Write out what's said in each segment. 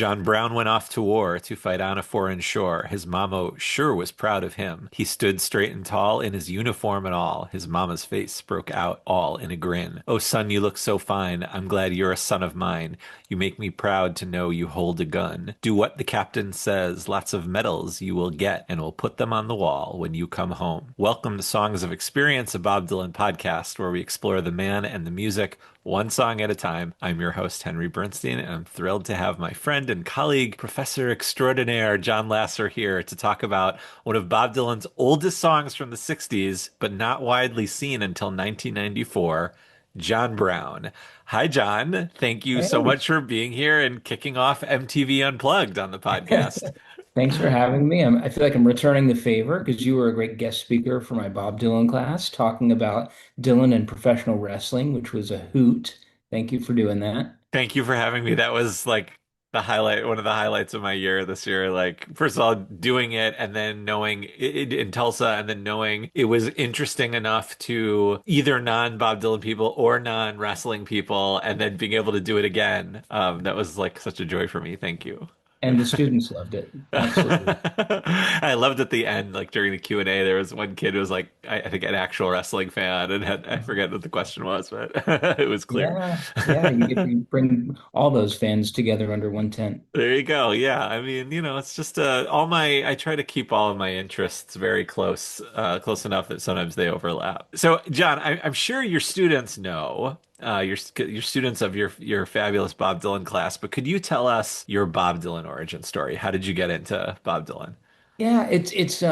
John Brown went off to war to fight on a foreign shore. His mama sure was proud of him. He stood straight and tall in his uniform and all. His mama's face broke out all in a grin. Oh, son, you look so fine. I'm glad you're a son of mine. You make me proud to know you hold a gun. Do what the captain says. Lots of medals you will get, and we'll put them on the wall when you come home. Welcome to Songs of Experience, a Bob Dylan podcast where we explore the man and the music one song at a time. I'm your host, Henry Bernstein, and I'm thrilled to have my friend and colleague, Professor Extraordinaire Jon Lasser, here to talk about one of Bob Dylan's oldest songs from the 60s, but not widely seen until 1994, John Brown. Hi, John. Thank you so Hey, much for being here and kicking off MTV Unplugged on the podcast. thanks for having me. I feel like I'm returning the favor because you were a great guest speaker for my Bob Dylan class, talking about Dylan and professional wrestling, which was a hoot. Thank you for doing that. Thank you for having me. That was like the highlight, one of the highlights of my year this year. Like, first of all, doing it and then knowing it in Tulsa and then knowing it was interesting enough to either non-Bob Dylan people or non-wrestling people and then being able to do it again. That was like such a joy for me. Thank you. And the students loved it. Absolutely. I loved at the end, like during the Q&A, there was one kid who was like, I think an actual wrestling fan and I forget what the question was, but it was clear. Yeah, yeah, you get to bring all those fans together under one tent. There you go. Yeah. I mean, it's just I try to keep all of my interests very close, close enough that sometimes they overlap. So, John, I'm sure your students know, your students of your fabulous Bob Dylan class, but could you tell us your Bob Dylan origin story? How did you get into Bob Dylan? Yeah, it's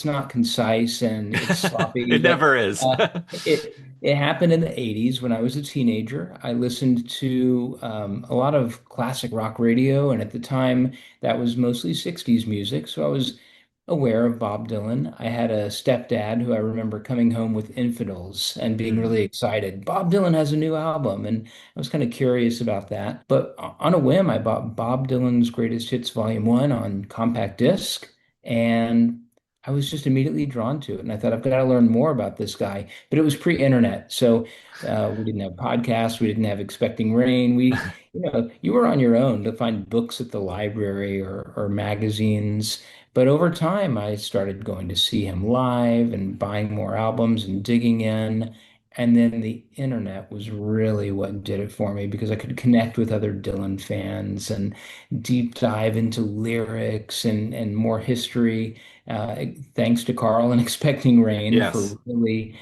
not concise and it's sloppy, It but never is. it happened in the 80s when I was a teenager. I listened to a lot of classic rock radio, and at the time that was mostly 60s music, so I was aware of Bob Dylan. I had a stepdad who I remember coming home with Infidels and being Hmm. really excited. Bob Dylan has a new album, and I was kind of curious about that. But on a whim, I bought Bob Dylan's Greatest Hits Volume 1 on compact disc, and I was just immediately drawn to it. And I thought, I've got to learn more about this guy. But it was pre-internet, so we didn't have podcasts, we didn't have Expecting Rain. You were on your own to find books at the library or magazines. But over time, I started going to see him live and buying more albums and digging in. And then the internet was really what did it for me because I could connect with other Dylan fans and deep dive into lyrics and more history. Thanks to Carl and Expecting Rain Yes. for really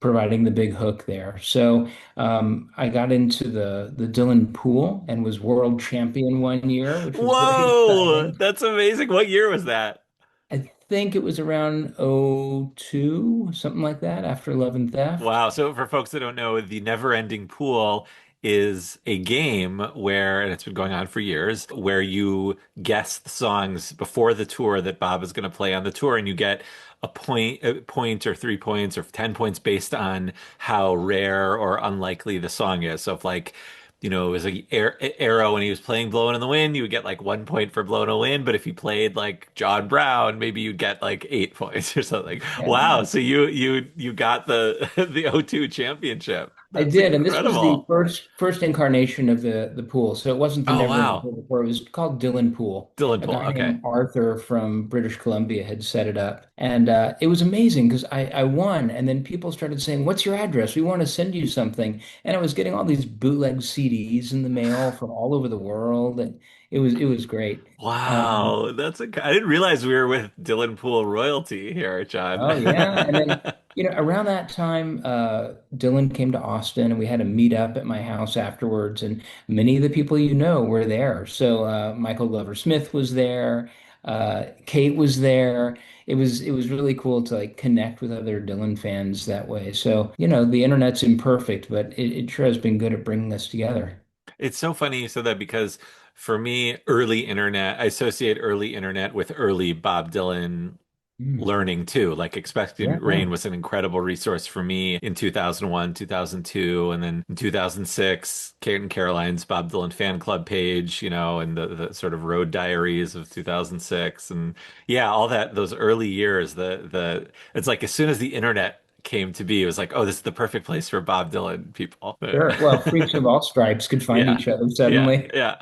providing the big hook there. So I got into the Dylan pool and was world champion one year, which was very Whoa, exciting. that's amazing. What year was that? I think it was around '02, something like that, after Love and Theft. Wow. So for folks that don't know, the Never-Ending Pool is a game where, and it's been going on for years, where you guess the songs before the tour that Bob is going to play on the tour, and you get a point or 3 points or 10 points based on how rare or unlikely the song is. So if like, it was like Arrow when he was playing Blowing in the Wind, you would get like 1 point for Blowing in the Wind. But if you played like John Brown, maybe you'd get like 8 points or something. Wow. Yeah. So you got the the O2 championship. I That's did, and this was the incredible. first incarnation of the pool. So it wasn't the Oh Never Ending wow. Pool before. It was called Dylan Pool. Dylan A Pool. guy Okay. named Arthur from British Columbia had set it up, and it was amazing because I won. And then people started saying, "What's your address? We want to send you something." And I was getting all these bootleg CDs in the mail from all over the world, and it was great. Wow. I didn't realize we were with Dylan Pool royalty here, John. Oh yeah, and then around that time, Dylan came to Austin, and we had a meet up at my house afterwards, and many of the people you know were there. So Michael Glover Smith was there, Kate was there. It was really cool to like connect with other Dylan fans that way. So the internet's imperfect, but it sure has been good at bringing us together. It's so funny you said that because for me, early internet, I associate early internet with early Bob Dylan Mm. learning too. Like Expecting Yeah, Rain was an incredible resource for me in 2001, 2002, and then in 2006, Kate and Caroline's Bob Dylan fan club page, and the sort of road diaries of 2006. And yeah, all that, those early years, it's like as soon as the internet came to be. It was like, oh, this is the perfect place for Bob Dylan people. Sure. Well, freaks of all stripes could find Yeah, each other yeah, suddenly. yeah,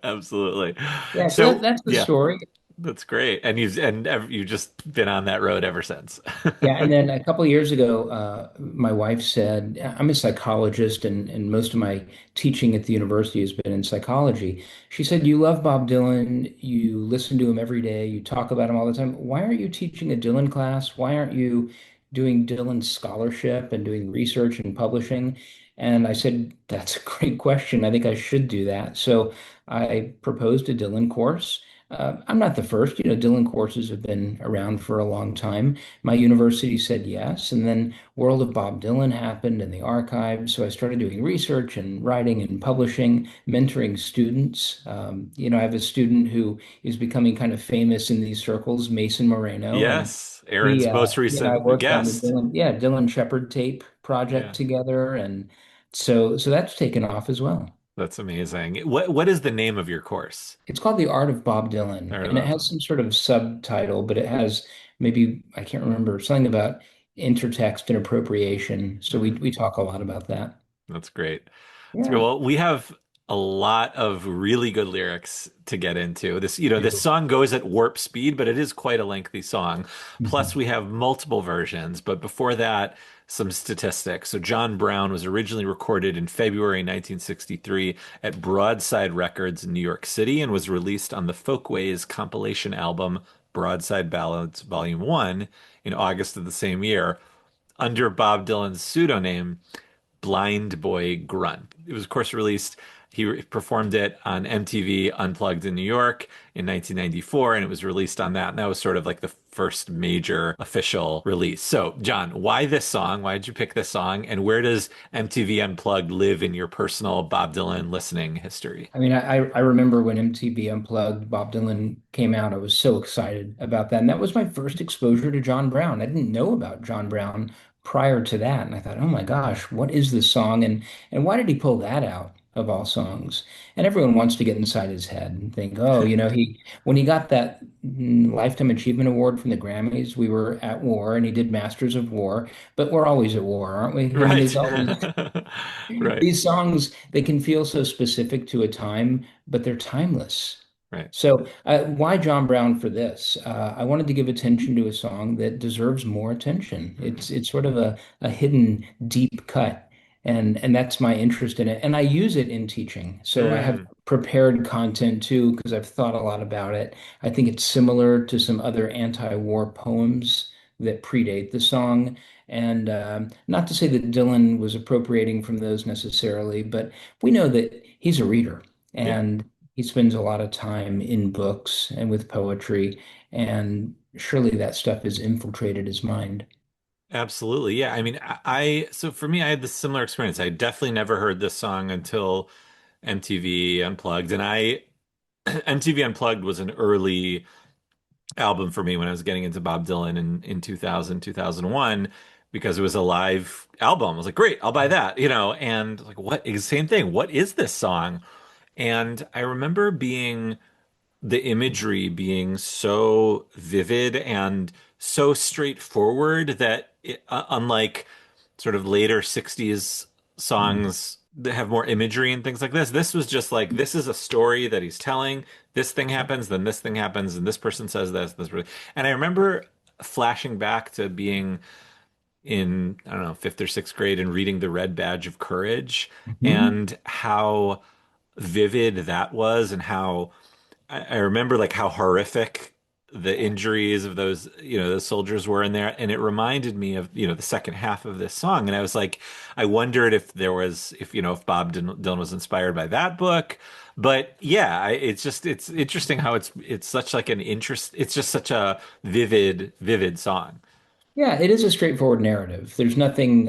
absolutely. Yeah, so So that's the yeah, story. that's great. And you've just been on that road ever since. Yeah, and then a couple of years ago, my wife said, I'm a psychologist, and most of my teaching at the university has been in psychology. She said, you love Bob Dylan, you listen to him every day, you talk about him all the time. Why aren't you teaching a Dylan class? Why aren't you doing Dylan scholarship and doing research and publishing? And I said, that's a great question. I think I should do that. So I proposed a Dylan course. I'm not the first, Dylan courses have been around for a long time. My university said yes, and then World of Bob Dylan happened in the archives. So I started doing research and writing and publishing, mentoring students. I have a student who is becoming kind of famous in these circles, Mason Moreno, and Yes, he, Aaron's most he and I recent worked on the guest. Dylan Shepherd tape project Yeah, together, and so that's taken off as well. that's amazing. What is the name of your course? It's called The Art of Bob Dylan, Aaron and it Bob has Dylan. some sort of subtitle, but it has maybe, I can't remember, something about intertext and appropriation. So we Hmm. we talk a lot about that. That's great. That's great. Yeah. Well, we have a lot of really good lyrics to get into. This Do. song goes at warp speed, but it is quite a lengthy song. Plus, Mhm. we have multiple versions. But before that, some statistics. So, John Brown was originally recorded in February 1963 at Broadside Records in New York City and was released on the Folkways compilation album Broadside Ballads Volume 1 in August of the same year under Bob Dylan's pseudonym Blind Boy Grunt. It was, of course, released. He performed it on MTV Unplugged in New York in 1994, and it was released on that. And that was sort of like the first major official release. So, John, why this song? Why did you pick this song? And where does MTV Unplugged live in your personal Bob Dylan listening history? I mean, I remember when MTV Unplugged, Bob Dylan came out. I was so excited about that. And that was my first exposure to John Brown. I didn't know about John Brown prior to that. And I thought, oh my gosh, what is this song? And why did he pull that out of all songs? And everyone wants to get inside his head and think, oh, he when he got that Lifetime Achievement Award from the Grammys, we were at war and he did Masters of War, but we're always at war, aren't we? I mean, Right. there's always Right. these songs, they can feel so specific to a time, but they're timeless. Right. So, why John Brown for this? I wanted to give attention to a song that deserves more attention. Mhm. It's sort of a hidden deep cut, and that's my interest in it. And I use it in teaching. So I have Mm. prepared content too because I've thought a lot about it. I think it's similar to some other anti-war poems that predate the song. And not to say that Dylan was appropriating from those necessarily, but we know that he's a reader Yeah. and he spends a lot of time in books and with poetry. And surely that stuff has infiltrated his mind. Absolutely. Yeah. I mean, so for me, I had this similar experience. I definitely never heard this song until MTV Unplugged. And MTV Unplugged was an early album for me when I was getting into Bob Dylan in 2000, 2001, because it was a live album. I was like, great, I'll buy that, and like, same thing. What is this song? And I remember the imagery being so vivid and so straightforward that unlike sort of later 60s Mhm. songs that have more imagery and things like this was just like, this is a story that he's telling. This thing happens, then this thing happens, and this person says and I remember flashing back to being in, I don't know, fifth or sixth grade and reading The Red Badge of Courage Mhm. and how vivid that was and how I remember like how horrific the injuries of those soldiers were in there. And it reminded me of, the second half of this song. And I was like, I wondered if if Bob Dylan was inspired by that book. But yeah, it's interesting how it's such like it's just such a vivid song. Yeah, it is a straightforward narrative. There's nothing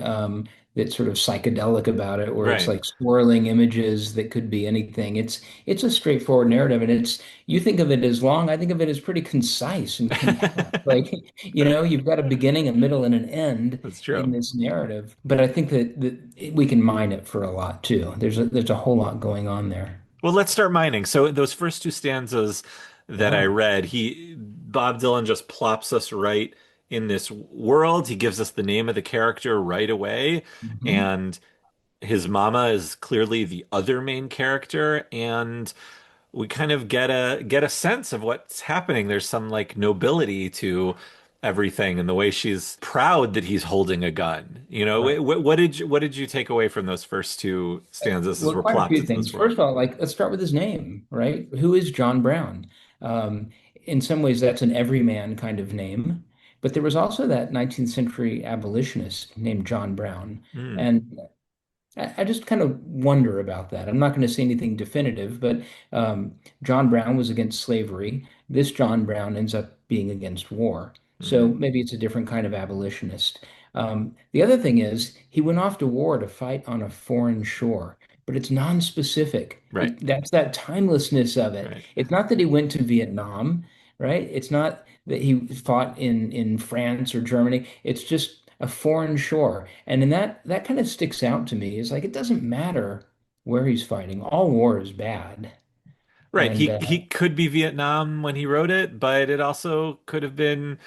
that's sort of psychedelic about it, where it's Right. like swirling images that could be anything. It's a straightforward narrative, and you think of it as long. I think of it as pretty concise and compact. Like, you've got a beginning, a middle, and an end That's in true. this narrative. But I think that we can mine it for a lot too. There's a whole lot going on there. Well, let's start mining. So those first two stanzas that I Yeah. read, Bob Dylan just plops us right in this world. He gives us the name of the character right away, Mhm. and his mama is clearly the other main character, and we kind of get a sense of what's happening. There's some like nobility to everything and the way she's proud that he's holding a gun. Right. What did you take away from those first two stanzas as Well, we're quite a plopped few into things. this First world? of all, like let's start with his name, right? Who is John Brown? Um, in some ways, that's an everyman kind of name, but there was also that 19th century abolitionist named John Brown, Mm, and I just kind of wonder about that. I'm not going to say anything definitive, but John Brown was against slavery. This John Brown ends up being against war. So mhm. maybe it's a different kind of abolitionist. The other thing is, he went off to war to fight on a foreign shore, but it's non-specific. Right, That's that timelessness of it. right. It's not that he went to Vietnam, right? It's not that he fought in France or Germany. It's just a foreign shore. And in that kind of sticks out to me is like it doesn't matter where he's fighting. All war is bad. Right. And He could be Vietnam when he wrote it, but it also could have been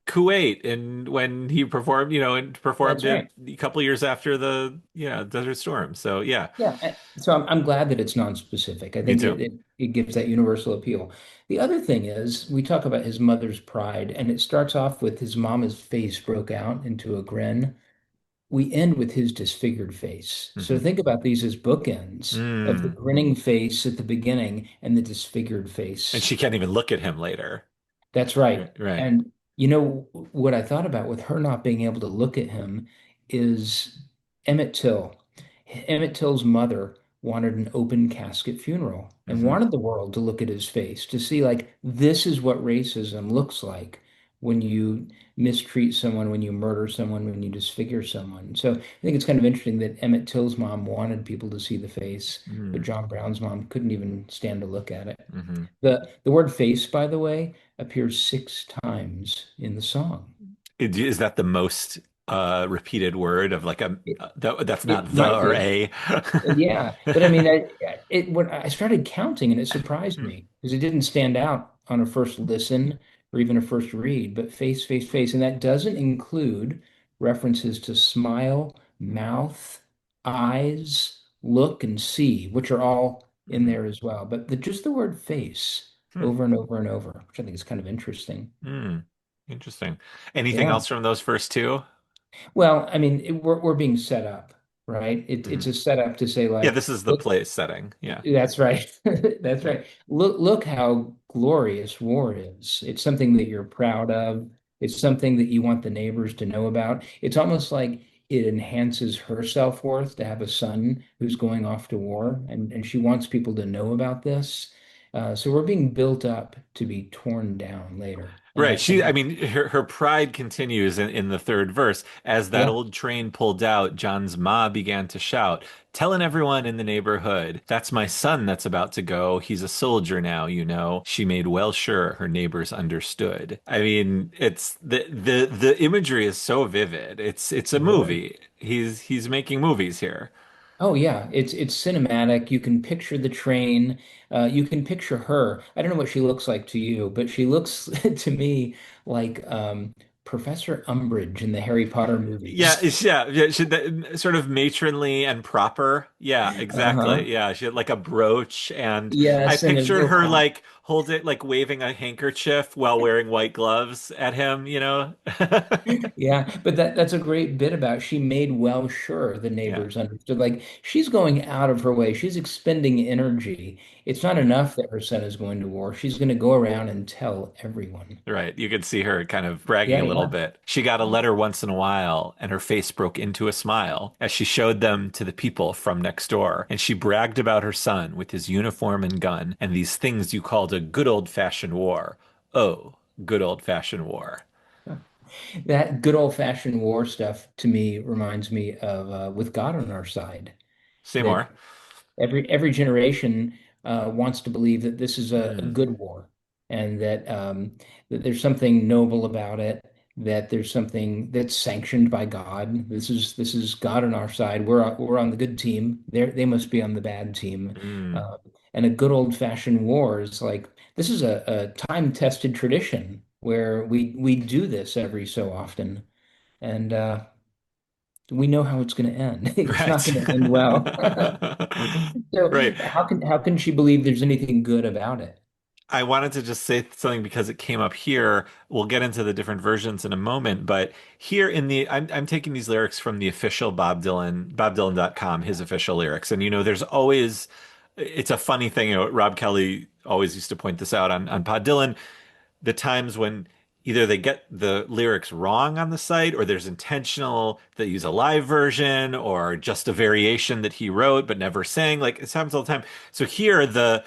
Kuwait and when he performed, and performed that's it right. a couple years after the, Desert Storm. So yeah, Yeah. So I'm glad that it's non-specific. I me think too. it gives that universal appeal. The other thing is we talk about his mother's pride, and it starts off with his mama's face broke out into a grin. We end with his disfigured face. So Hmm. think about these as bookends of the Mm. grinning face at the beginning and the disfigured And face. she can't even look at him later. That's right. Right, right. And what I thought about with her not being able to look at him is Emmett Till. Emmett Till's mother wanted an open casket funeral and Hmm. wanted the world to look at his face to see like this is what racism looks like when you mistreat someone, when you murder someone, when you disfigure someone. So I think it's kind of interesting that Emmett Till's mom wanted people to see the face, but Mm. John Brown's mom couldn't even stand to look at it. Hmm. The word face, by the way, appears 6 times in the song. Is that the most repeated word of like that's not It the might or be. a? Yeah, but I mean, when I started counting, and it surprised Hmm. me because it didn't stand out on a first listen or even a first read. But face, face, face, and that doesn't include references to smile, mouth, eyes, look, and see, which are all in Hmm. there as well. But just the word face Hmm. over and over and over, which I think is kind of interesting. Hmm. Interesting. Anything Yeah. else from those first two? Well, I mean, we're being set up, right? Hmm. It's a setup to say Yeah, like, this is the look, play setting. Yeah. that's right. That's Yeah. right. Look how glorious war is. It's something that you're proud of. It's something that you want the neighbors to know about. It's almost like it enhances her self-worth to have a son who's going off to war, and she wants people to know about this. So we're being built up to be torn down later. And Right. I mean, her pride continues in the third verse. As that yeah. old train pulled out, John's ma began to shout, telling everyone in the neighborhood, that's my son that's about to go. He's a soldier now, you know. She made well sure her neighbors understood. I mean, it's the imagery is so vivid. It's a It is. movie. He's making movies here. Oh yeah, it's cinematic. You can picture the train. You can picture her. I don't know what she looks like to you, but she looks to me like Professor Umbridge in the Harry Potter Yeah, movies. sort of matronly and proper. Yeah, Uh-huh. exactly. Yeah, she had like a brooch, and I Yes, and a pictured little her hat. like like waving a handkerchief while wearing white gloves at him. Yeah, but that's a great bit about she made well sure the Yeah. neighbors understood. Like she's going out of her way. She's expending energy. It's not enough that her son is going to war. She's going to go around and tell everyone. Right. You could see her kind of bragging Yeah, a little yeah. bit. She got a letter once in a while, and her face broke into a smile as she showed them to the people from next door. And she bragged about her son with his uniform and gun and these things you called a good old-fashioned war. Oh, good old-fashioned war. That good old-fashioned war stuff to me reminds me of with God on our side, Say that more. every generation wants to believe that this is a Mm, good war and that there's something noble about it, that there's something that's sanctioned by God. This is God on our side. We're on the good team. They must be on the bad team. mm. Uh, and a good old-fashioned war is like this is a time-tested tradition. where we do this every so often, and we know how it's going to end. It's not Right. going to end well. So Right. how can she believe there's anything good about it? I wanted to just say something because it came up here. We'll get into the different versions in a moment, but here in the I'm taking these lyrics from the official Bob Dylan, bobdylan.com, his official lyrics. And there's always it's a funny thing, Rob Kelly always used to point this out on Pod Dylan, the times when either they get the lyrics wrong on the site or there's intentional they use a live version or just a variation that he wrote but never sang. Like it happens all the time. So here the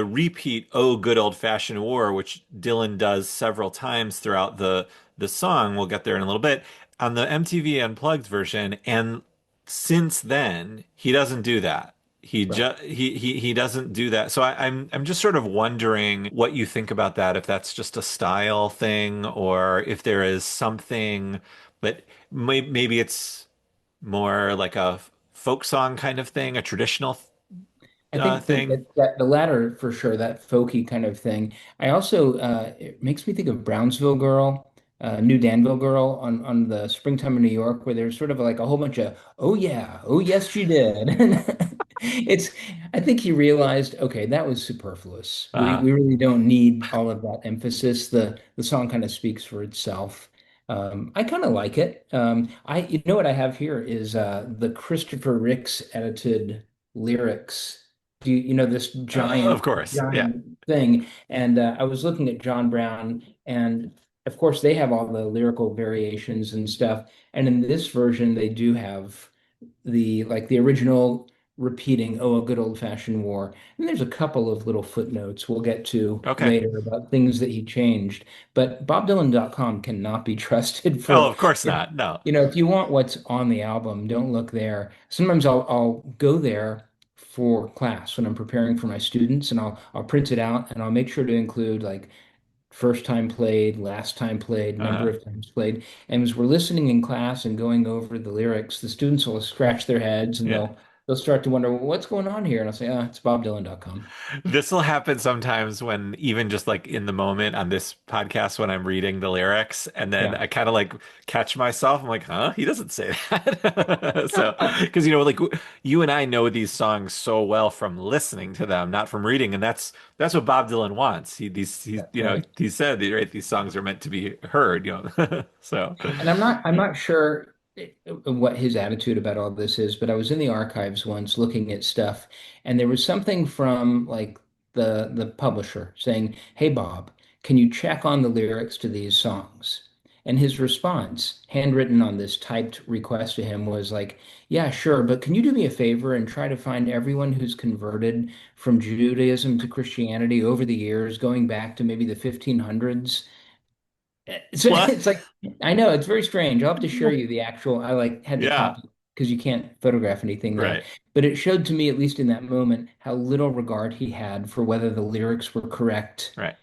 repeat "Oh Good Old Fashioned War," which Dylan does several times throughout the song, we'll get there in a little bit, on the MTV Unplugged version, and since then he doesn't do that. He Right. just he doesn't do that. So I'm just sort of wondering what you think about that, if that's just a style thing or if there is something, but maybe it's more like a folk song kind of thing, a traditional I think thing. that the latter for sure, that folky kind of thing. I also it makes me think of Brownsville Girl, New Danville Girl on the Springtime in New York, where there's sort of like a whole bunch of oh yeah, oh yes she did. It's I think he realized, okay, that was superfluous. We Uh, we really don't need all of that emphasis. The song kind of speaks for itself. I kind of like it. I you know what I have here is the Christopher Ricks edited lyrics. Do you know this of giant course. Yeah. giant thing? And I was looking at John Brown, and of course they have all the lyrical variations and stuff. And in this version, they do have the original repeating, "Oh, a good old-fashioned war." And there's a couple of little footnotes we'll get to Okay. later about things that he changed. But BobDylan.com cannot be trusted Oh, for of course if not. No. if you want what's on the album, don't look there. Sometimes I'll go there for class when I'm preparing for my students, and I'll print it out and I'll make sure to include like first time played, last time played, number Uh, of times played. And as we're listening in class and going over the lyrics, the students will scratch their heads and yeah. they'll start to wonder, well, what's going on here? And I'll say, it's BobDylan.com. This will happen sometimes when even just like in the moment on this podcast when I'm reading the lyrics and then Yeah. I kind of like catch myself. I'm like, huh? He doesn't say that. So, because like you and I know these songs so well from listening to them, not from reading, and that's what Bob Dylan wants. He's That's right. he said right, these songs are meant to be heard, So, And I'm not sure what his attitude about all this is, but I was in the archives once looking at stuff, and there was something from like the publisher saying, "Hey Bob, can you check on the lyrics to these songs?" And his response, handwritten on this typed request to him, was like, "Yeah, sure, but can you do me a favor and try to find everyone who's converted from Judaism to Christianity over the years, going back to maybe the 1500s?" It's, what? it's like I know it's very strange. I'll have to share you the actual. I like had to Yeah, copy because you can't photograph anything now. right, But it showed to me, at least in that moment, how little regard he had for whether the lyrics were correct right.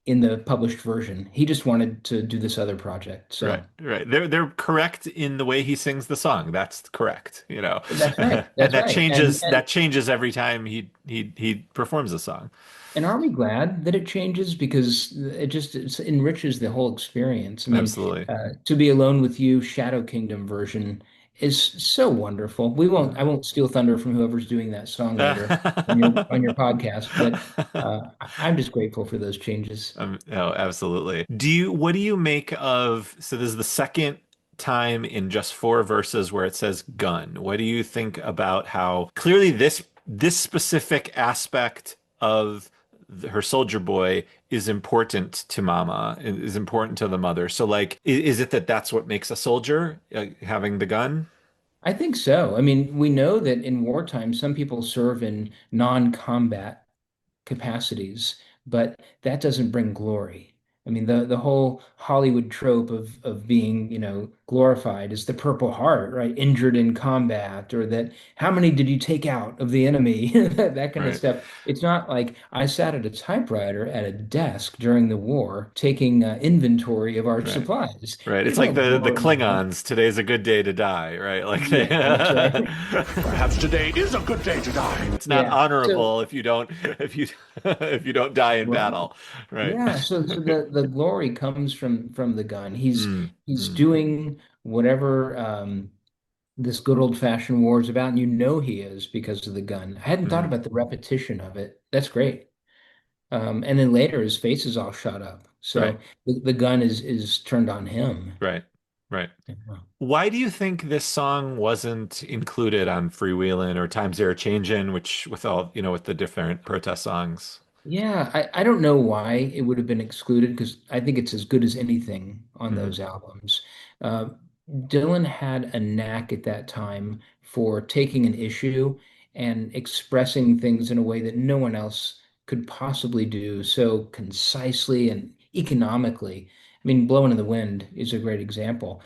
in the published version. He just wanted to do this other project. Right, So right. They're correct in the way he sings the song. That's correct. that's right. And That's right. And that and changes every time he performs a song. And are we glad that it changes? Because it enriches the whole experience. I mean, Absolutely. To Be Alone with You, Shadow Kingdom version is so wonderful. I won't steal thunder from whoever's doing that song later on your podcast, but I'm just grateful for those changes. Oh, absolutely. What do you make of, so this is the second time in just four verses where it says gun. What do you think about how clearly this specific aspect of her soldier boy is important to Mama, is important to the mother. So like, is it that that's what makes a soldier, having the gun? I think so. I mean, we know that in wartime, some people serve in non-combat capacities, but that doesn't bring glory. I mean, the whole Hollywood trope of being, glorified as the Purple Heart, right? Injured in combat, or that how many did you take out of the enemy? That kind of Right. stuff. It's not like I sat at a typewriter at a desk during the war taking inventory of our Right. supplies. Right. It's There's like no the glory in that. Klingons, today's a good day to die, right? Like they Yeah, that's right. Perhaps today is a good day to die. it's not Yeah. So, honorable if you if you don't die in right. battle, right? Yeah, so the glory comes from the gun. Mm, He's mm, doing whatever this good old-fashioned war is about, and you know he is because of the gun. I hadn't thought mm. about the repetition of it. That's great. And then later his face is all shot up. Right. So the gun is turned on him. Right. Right. Yeah. Why do you think this song wasn't included on Freewheelin' or Times Are Changin', which with all, with the different protest songs? Yeah, I don't know why it would have been excluded because I think it's as good as anything on Hmm. those albums. Uh, Dylan had a knack at that time for taking an issue and expressing things in a way that no one else could possibly do so concisely and economically. I mean, Blowing in the Wind is a great example.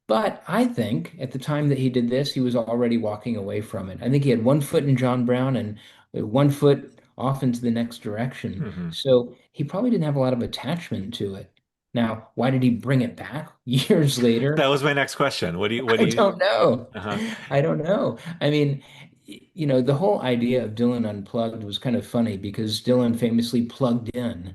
But I think at the time that he did this, he was already walking away from it. I think he had one foot in John Brown and one foot off into the next direction. Hmm. So he probably didn't have a lot of attachment to it. Now, why did he bring it back years That later? was my next question. What do I you, don't know. uh-huh. I don't know. I mean, the whole idea of Dylan Unplugged was kind of funny because Dylan famously plugged in.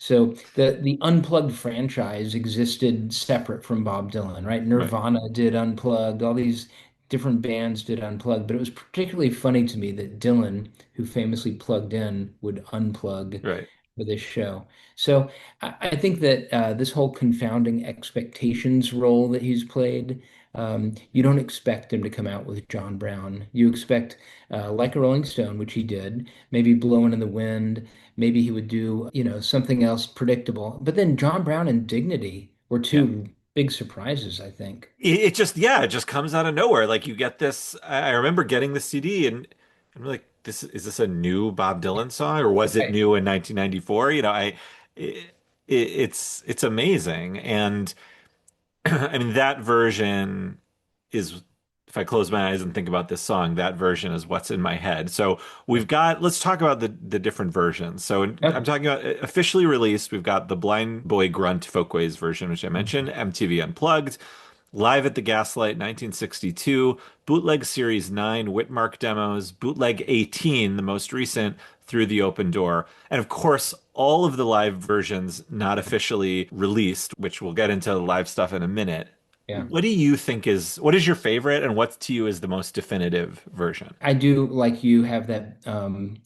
So the Unplugged franchise existed separate from Bob Dylan, right? Right. Nirvana did Unplugged, all these different bands did Unplugged, but it was particularly funny to me that Dylan, who famously plugged in, would unplug Right. for this show. So I think that this whole confounding expectations role that he's played, you don't expect him to come out with John Brown. You expect, like a Rolling Stone, which he did, maybe Blowing in the Wind. Maybe he would do, something else predictable. But then John Brown and Dignity were Yeah. two big surprises, I think. It just, yeah, it just comes out of nowhere. Like you get this, I remember getting the CD and I'm like, is this a new Bob Dylan song or was it Right. new in 1994? It's amazing. And I mean, that version is, if I close my eyes and think about this song, that version is what's in my head. So let's talk about the different versions. So I'm Okay. talking about officially released, we've got the Blind Boy Grunt Folkways version, which I mentioned, MTV Unplugged, Live at the Gaslight 1962, Bootleg Series 9, Whitmark demos, Bootleg 18, the most recent, Through the Open Door, and of course, all of the live versions not officially released, which we'll get into the live stuff in a minute. Yeah. What is your favorite, and what to you is the most definitive version? I do like you have that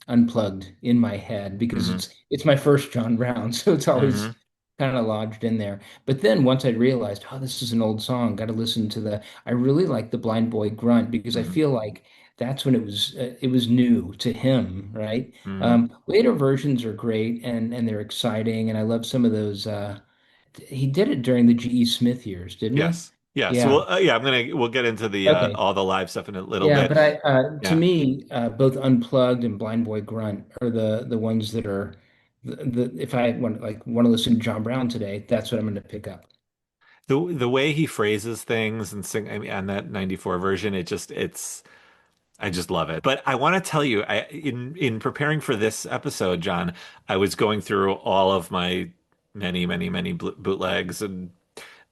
unplugged in my head because Hmm. it's my first John Brown, so it's Hmm. always kind of lodged in there. But then once I realized, oh, this is an old song, got to listen to I really like the Blind Boy Grunt because I Hmm. feel like that's when it was new to him, right? Hmm. Later versions are great and they're exciting, and I love some of those. He did it during the G.E. Smith years, didn't he? Yes. Yeah. So Yeah. yeah, we'll get into the Okay. all the live stuff in a little Yeah, bit. but to Yeah. me, both Unplugged and Blind Boy Grunt are the ones that are if I want to listen to John Brown today, that's what I'm going to pick up. The way he phrases things and sing, I mean, on that 94 version, I just love it. But I want to tell you, in preparing for this episode, John, I was going through all of my many bootlegs and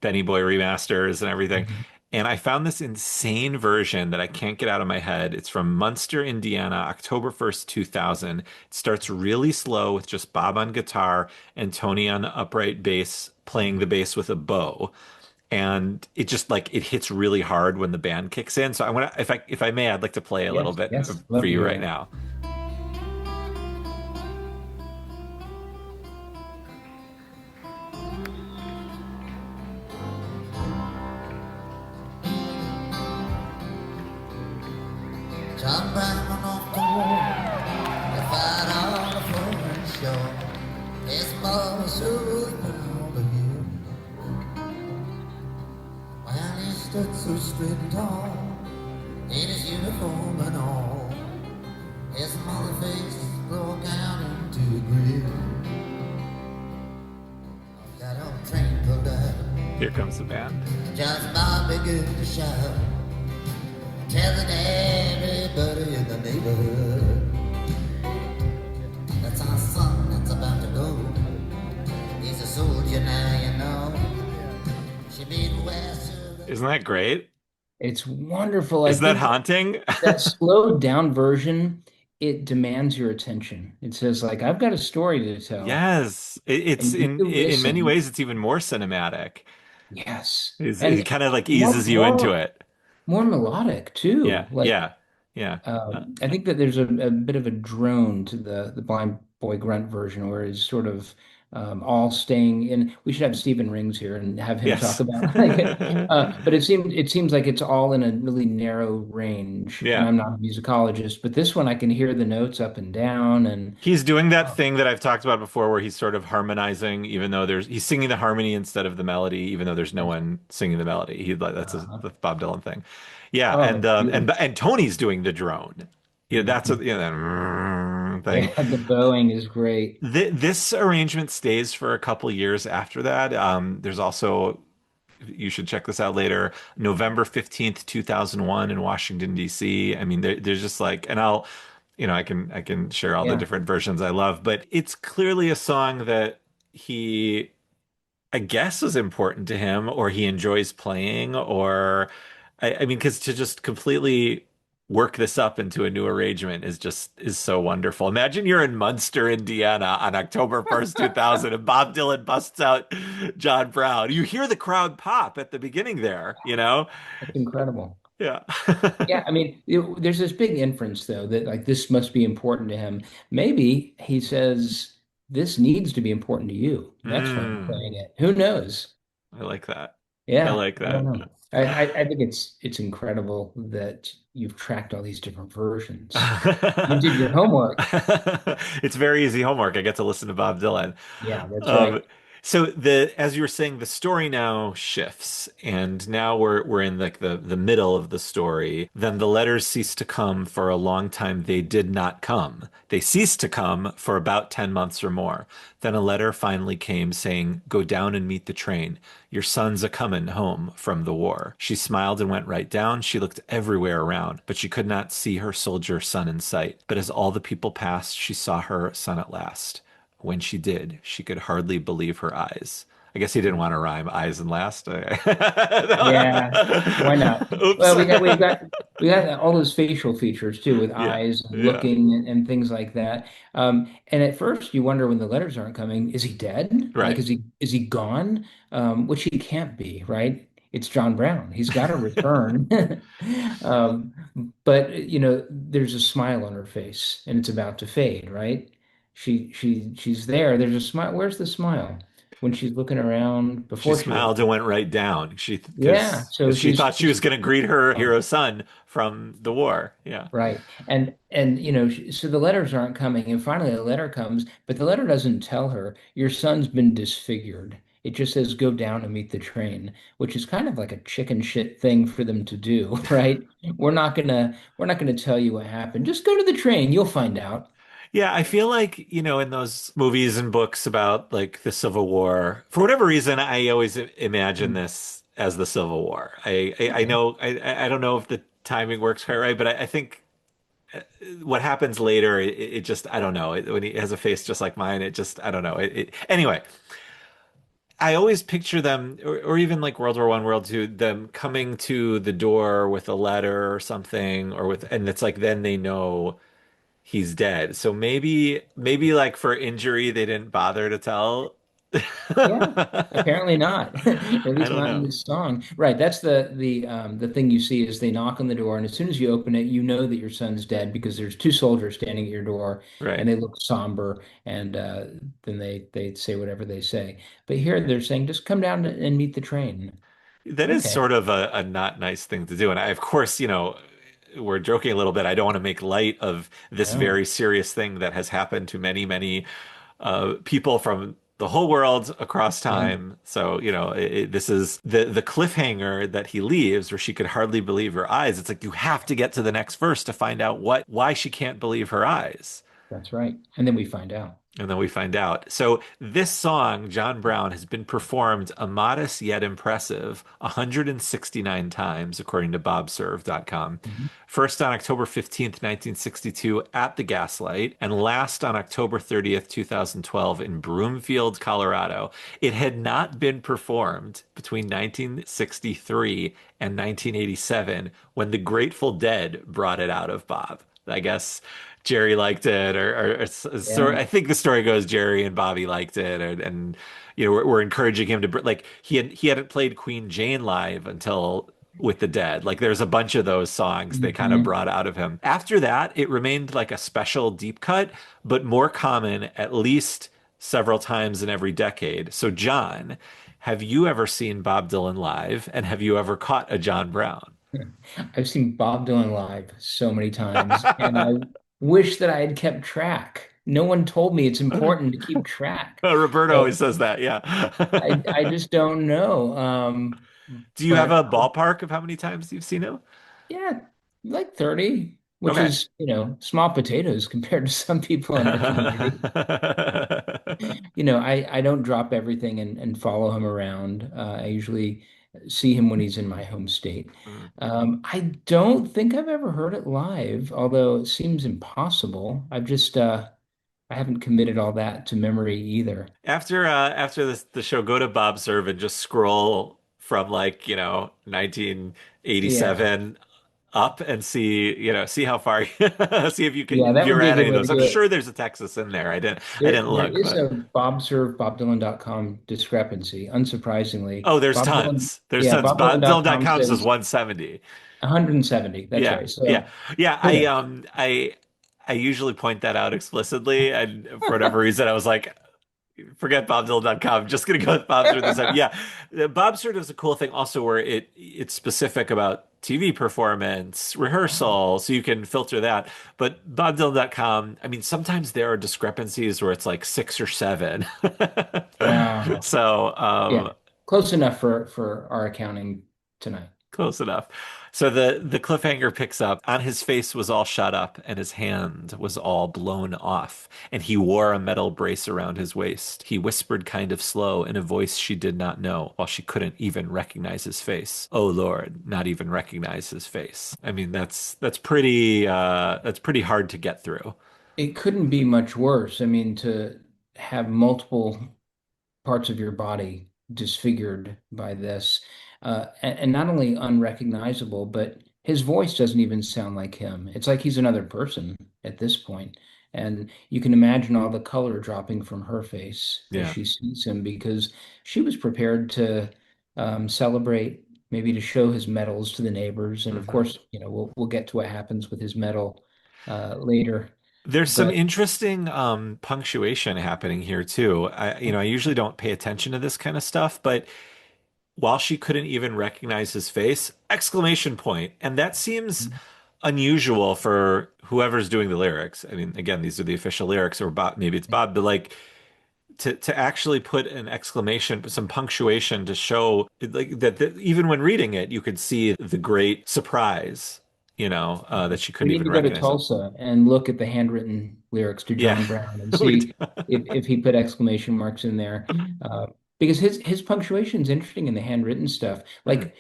Benny Boy remasters and everything. Mhm. And I found this insane version that I can't get out of my head. It's from Munster, Indiana, October 1st, 2000. It starts really slow with just Bob on guitar and Tony on upright bass playing the bass with a bow. And it just like it hits really hard when the band kicks in. So I want to, if I may, I'd like to play a little Yes, bit yes, for love to you hear right that. now. John Brown off the wall, to fight on the foreign shore. His mother sure was proud of him. While he stood so straight and tall, in his uniform and all. His mother face broke out into a grin. That old train pulled out. Here comes the band. Just Bob began to shout, telling everybody in the neighborhood that's our son that's about to go. He's a soldier now, you know. She been west. Isn't that great? It's wonderful. I Isn't that think haunting? that slowed down version, it demands your attention. It says like, I've got a story to tell, Yes. It's and you in many listen. ways it's even more cinematic. Yes. It And kind of like more eases you into more it. more melodic too. Yeah, Like yeah, yeah. I think that there's a bit of a drone to the Blind Boy Grunt version where it's sort of all staying in. We should have Stephen Rings here and have him talk Yes. about like but it seems like it's all in a really narrow range. And Yeah. I'm not a musicologist, but this one I can hear the notes up and down and He's doing that uh, thing that I've talked about before where he's sort of harmonizing, even though he's singing the harmony instead of the melody, even though there's no one singing the melody. That's uh, the Bob Dylan thing. Yeah, oh, and it's beautiful. Tony's doing the drone. Yeah, that's a Mhm. that thing. Yeah, the bowing is great. This arrangement stays for a couple years after that. There's also you should check this out later. November 15th, 2001 in Washington, D.C. I mean, there's just like, and I can share all the Yeah. different versions I love, but it's clearly a song that he, I guess, is important to him, or he enjoys playing, or I mean, because to just completely work this up into a new arrangement is so wonderful. Imagine you're in Munster, Indiana on October 1st, 2000, and Bob Dylan busts out John Brown. You hear the crowd pop at the beginning there, you know? That's incredible. Yeah. Yeah, I mean, there's this big inference though that like this must be important to him. Maybe he says this needs to be important to you. That's why I'm Mm, playing it. Who knows? I like that. I Yeah, like I don't that. know. I think it's incredible that you've tracked all these different versions. You did your homework. It's very easy homework. I get to listen to Bob Dylan. Yeah, that's Um, right. so as you were saying, the story now shifts, and now we're in like the middle of the story. Then the letters cease to come for a long time. They did not come. They ceased to come for about 10 months or more. Then a letter finally came saying, "Go down and meet the train. Your son's a comin' home from the war." She smiled and went right down. She looked everywhere around, but she could not see her soldier son in sight. But as all the people passed, she saw her son at last. When she did, she could hardly believe her eyes. I guess he didn't want to rhyme eyes and last. Yeah, why not? Oops. Well, we got all those facial features too, with Yeah, eyes and yeah, looking and things like that. And at first, you wonder when the letters aren't coming, is he dead? Like, right. is he gone? Which he can't be, right? It's John Brown. He's got to return. Um, but there's a smile on her face, and it's about to fade, right? She's there. There's a smile. Where's the smile? When she's looking around She before she smiled and went right down. yeah, so Because she she's thought she was going to greet her oh, hero son from the war. Yeah. right. And so the letters aren't coming and finally a letter comes, but the letter doesn't tell her your son's been disfigured. It just says go down and meet the train, which is kind of like a chicken shit thing for them to do, right? We're not gonna tell you what happened. Just go to the train, you'll find out. Yeah, I feel like, in those movies and books about like the Civil War, for whatever reason, I always imagine Mm, this as the Civil War. I okay. know, I don't know if the timing works quite right, but I think what happens later, it just, I don't know. When he has a face just like mine, it just, I don't know. Anyway, I always picture them, or even like World War I, World Two, them coming to the door with a letter or something, and it's like then they know he's dead. So maybe like for injury they didn't bother to tell. Yeah, apparently not. At I least don't not in know. this song. Right, that's the thing you see is they knock on the door, and as soon as you open it, you know that your son's dead because there's two soldiers standing at your door, and Right. they look somber, and then they say whatever they say. But here they're saying, just come down and meet the train. That is Okay. sort of a not nice thing to do. And of course, we're joking a little bit. I don't want to make light of this No. very serious thing that has happened to many, many people from the whole world across Yeah. time. So, this is the cliffhanger that he leaves where she could hardly believe her eyes. It's like you have to get to the next verse to find out why she can't believe her eyes. That's right. And then we find out. And then we find out. So this song, John Brown, has been performed a modest yet impressive 169 times, according to bobserve.com. Mhm. First on October 15th, 1962 at the Gaslight, and last on October 30th, 2012 in Broomfield, Colorado. It had not been performed between 1963 and 1987 when the Grateful Dead brought it out of Bob. I guess Jerry liked it, or Yeah. I think the story goes Jerry and Bobby liked it, and you know we're encouraging him to like he hadn't played Queen Jane live until with the Dead. Like there's a bunch of those songs they kind of Mhm. brought out of him. After that, it remained like a special deep cut, but more common at least several times in every decade. So John, have you ever seen Bob Dylan live, and have you ever caught a John Brown? I've seen Bob Dylan live so many times, and I wish that I had kept track. No one told me it's important to keep track. Roberto always So says that, yeah. I just don't know. Do you have But a ballpark of how many times you've seen him? yeah, like 30, which Okay. is, small potatoes compared to some people in our community. I don't drop everything and follow him around. I usually see him when he's in my home state. I don't think I've ever heard it live, although it seems impossible. I haven't committed all that to memory either. After the show, go to Bob Serve and just scroll from like, 1987 up and see how far see Yeah, if that would you're be a at good any of way to those. I'm do it. sure there's a Texas in there. I There, didn't there look, is but a BobServe.BobDylan.com discrepancy. Unsurprisingly, oh, there's Bob Dylan, tons. There's yeah, tons. BobDylan.com Dylan.com says says 170. 170. That's Yeah, right. yeah, So, yeah. yeah. I usually point that out explicitly, and for whatever reason, I was like, forget bobdylan.com. I'm just gonna go with Bobster this time. Yeah, Bobster does a cool thing also where it's specific about TV performance, rehearsal, so you can filter that. But bobdylan.com, I mean, sometimes there are discrepancies where it's like six or seven. Wow. So, Yeah. Close enough for our accounting tonight. close enough. So the cliffhanger picks up. On his face was all shut up, and his hand was all blown off, and he wore a metal brace around his waist. He whispered kind of slow in a voice she did not know, while she couldn't even recognize his face. Oh Lord, not even recognize his face. I mean, that's pretty hard to get through. It couldn't be much worse. I mean, to have multiple parts of your body disfigured by this. And not only unrecognizable, but his voice doesn't even sound like him. It's like he's another person at this point. And you can imagine all the color dropping from her face as Yeah. she sees him because she was prepared to celebrate, maybe to show his medals to the neighbors. And of hmm course, we'll get to what happens with his medal later. There's some But interesting punctuation happening here too. I usually don't pay attention to this kind of stuff, but while she couldn't even recognize his face, exclamation point. And that seems unusual for whoever's doing the lyrics. I mean, again, these are the official lyrics, or Bob, maybe it's Bob, but like to actually put an exclamation, some punctuation to show like that even when reading it, you could see the great surprise, that she we couldn't need even to go to recognize him. Tulsa and look at the handwritten lyrics to Yeah, John Brown and we do. see if he put exclamation marks in there. Because his punctuation is interesting in the handwritten stuff. Hmm. Like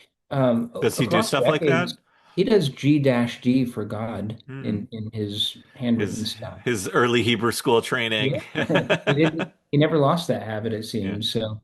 Does he do across stuff like that? decades, he does G-D for God Hmm. in his handwritten His stuff. his early Hebrew school training. Yeah, he never lost that habit, it Yeah, seems. So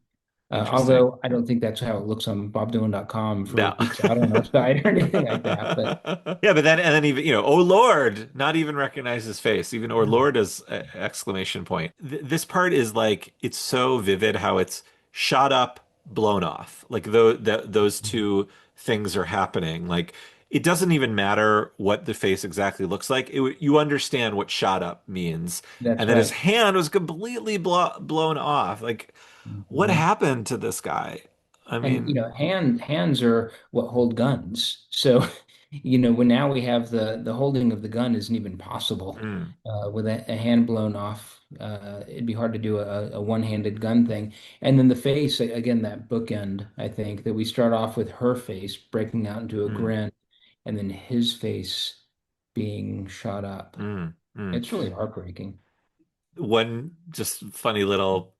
interesting. although I don't think that's how it looks on bobdylan.com for No. weeks out on our site or anything like that. But Yeah, but then even, oh Lord, not even recognize his face. Even or Lord is exclamation point. This part is like it's so vivid how it's shot up, blown off. Like those two things are happening. Like it doesn't even matter what the face exactly looks like. You understand what shot up means. And that's then his right. hand was completely blown off. Like what Mhm. happened to this guy? I And mean, hands are what hold guns. So, when now we have the holding of the gun isn't even possible mm, with a hand blown off. It'd be hard to do a one-handed gun thing. And then the face, again, that bookend, I think, that we start off with her face breaking out into a mm, grin, and then his face being shot up. mm, mm. It's really heartbreaking. One just funny little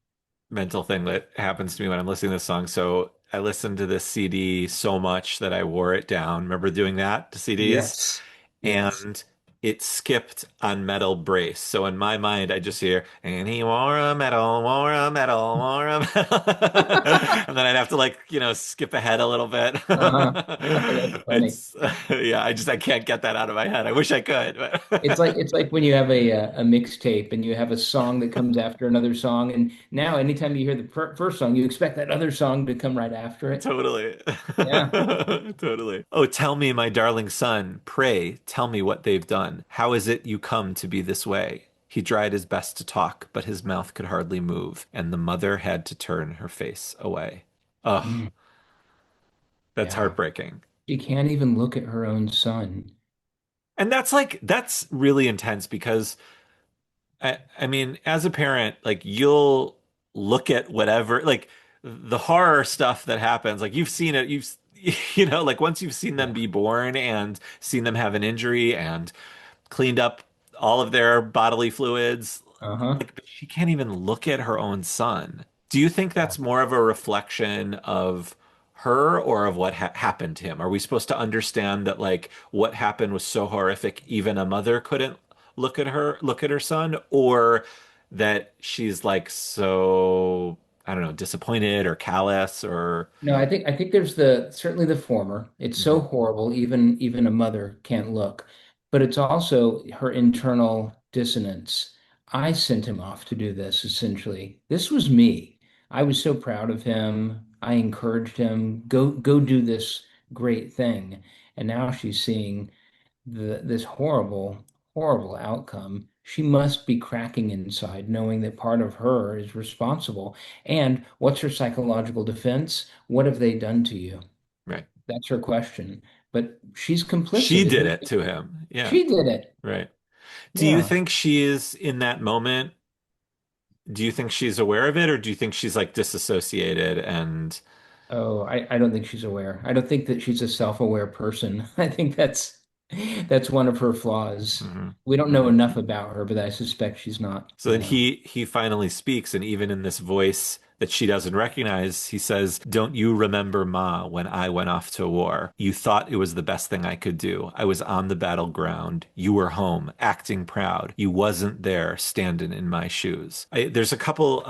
mental thing that happens to me when I'm listening to this song. So I listened to this CD so much that I wore it down. Remember doing that to CDs? Yes. Yes. And it skipped on metal brace. So in my mind, I just hear, and he wore a metal, wore a metal, wore a metal. And then I'd have to like, skip ahead a little bit. Uh-huh. That's funny. It's, yeah, I can't get that out of my head. I wish I could, but It's like when you have a mixtape and you have a song that comes after another song, and now anytime you hear the first song, you expect that other song to come right after it. totally. Yeah. Totally. Oh, tell me, my darling son, pray tell me what they've done. How is it you come to be this way? He tried his best to talk, but his mouth could hardly move, and the mother had to turn her face away. Ugh, Mm, that's yeah. heartbreaking. She can't even look at her own son. And that's really intense because I mean, as a parent, like you'll look at whatever, like the horror stuff that happens, like you've seen it, like once you've seen them Yeah. be born and seen them have an injury and cleaned up all of their bodily fluids, Uh-huh. like but she can't even look at her own son. Do you think Yeah. that's more of a reflection of her or of what happened to him? Are we supposed to understand that like what happened was so horrific even a mother couldn't look at her son, or that she's like so, I don't know, disappointed or callous or No, I think there's the certainly the former. It's so Mhm. horrible, even a mother can't look. But it's also her internal dissonance. I sent him off to do this, essentially. This was me. I was so proud of him. I encouraged him, go do this great thing. And now she's seeing this horrible outcome. She must be cracking inside, knowing that part of her is responsible. And what's her psychological defense? What have they done to you? Right. That's her question. But she's complicit, She did isn't it she? to him. Yeah, She did it. right. Do you Yeah. think she is in that moment? Do you think she's aware of it, or do you think she's like disassociated and Oh, I don't think she's aware. I don't think that she's a self-aware person. I think that's one of her flaws. Mhm. We don't know Mhm. enough about her, but I suspect she's not. So then Yeah. he finally speaks, and even in this voice that she doesn't recognize, he says, "Don't you remember, Ma, when I went off to war? You thought it was the best thing I could do. I was on the battleground. You were home, acting proud. You wasn't there, standing in my shoes." There's a couple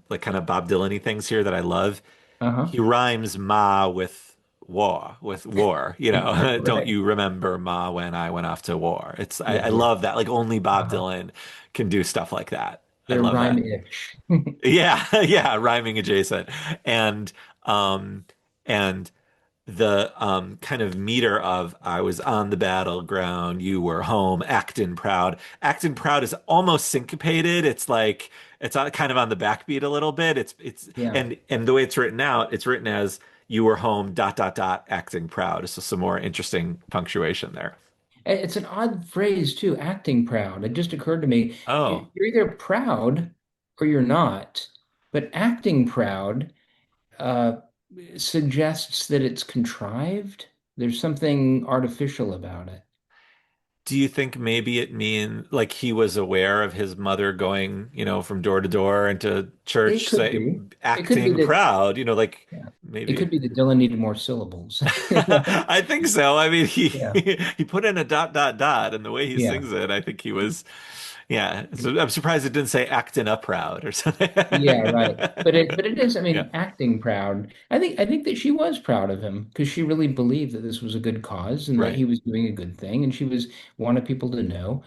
like kind of Bob Dylan-y things here that I love. Uh-huh. He rhymes Ma with war, you know. Don't Right. you remember Ma when I went off to war? I Yeah. love that. Like only Bob Uh-huh. Dylan can do stuff like that. I They're love that. rhyme-ish. Yeah, yeah, rhyming adjacent. And um and the kind of meter of I was on the battleground, you were home, acting proud. Acting proud is almost syncopated. It's like kind of on the backbeat a little bit. It's Yeah. and the way it's written out, it's written as you were home dot dot dot acting proud. So some more interesting punctuation there. It's an odd phrase too, acting proud. It just occurred to me, Oh, you're either proud or you're not. But acting proud uh, suggests that it's contrived. There's something artificial about it. do you think maybe it mean like he was aware of his mother going, from door to door into It church, could say be. It could be acting that, proud, like yeah. It could maybe. be that Dylan needed more syllables. I think so. I mean, he Yeah. he put in a dot dot dot, and the way he Yeah. sings it, I think he was, yeah. So I'm surprised it didn't say acting up proud or something. Yeah, right. But it is, I Yeah, mean, acting proud. I think that she was proud of him because she really believed that this was a good cause and that right. he was doing a good thing and she was wanted people to know.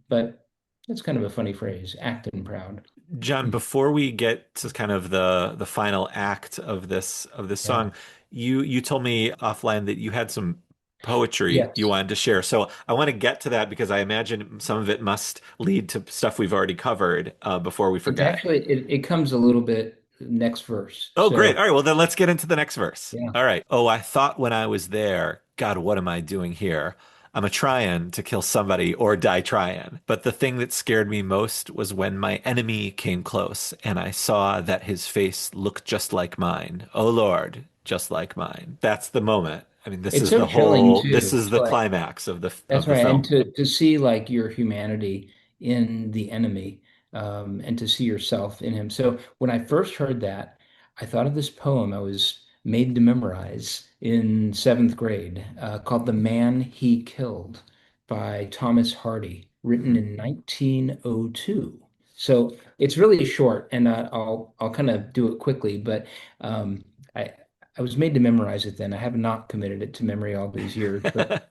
But it's kind of a funny phrase, acting proud. John, before we get to kind of the final act of this Yeah. song, you told me offline that you had some poetry you Yes. wanted to share. So I want to get to that because I imagine some of it must lead to stuff we've already covered before we It's forget. actually it comes a little bit next verse. Oh, great. So All right. Well, then let's get into the next verse. yeah. All right. Oh, I thought when I was there, God, what am I doing here? I'm a trying to kill somebody or die trying. But the thing that scared me most was when my enemy came close and I saw that his face looked just like mine. Oh, Lord, just like mine. That's the moment. I mean, It's so chilling this too. is the climax of the That's of the right. And film. to see like your humanity in the enemy. and to see yourself in him. So when I first heard that, I thought of this poem I was made to memorize in seventh grade called The Man He Killed by Thomas Hardy, written Mhm. in 1902. So it's really short, and I'll kind of do it quickly, but um, I I was made to memorize it then. I have not committed it to memory all these years, but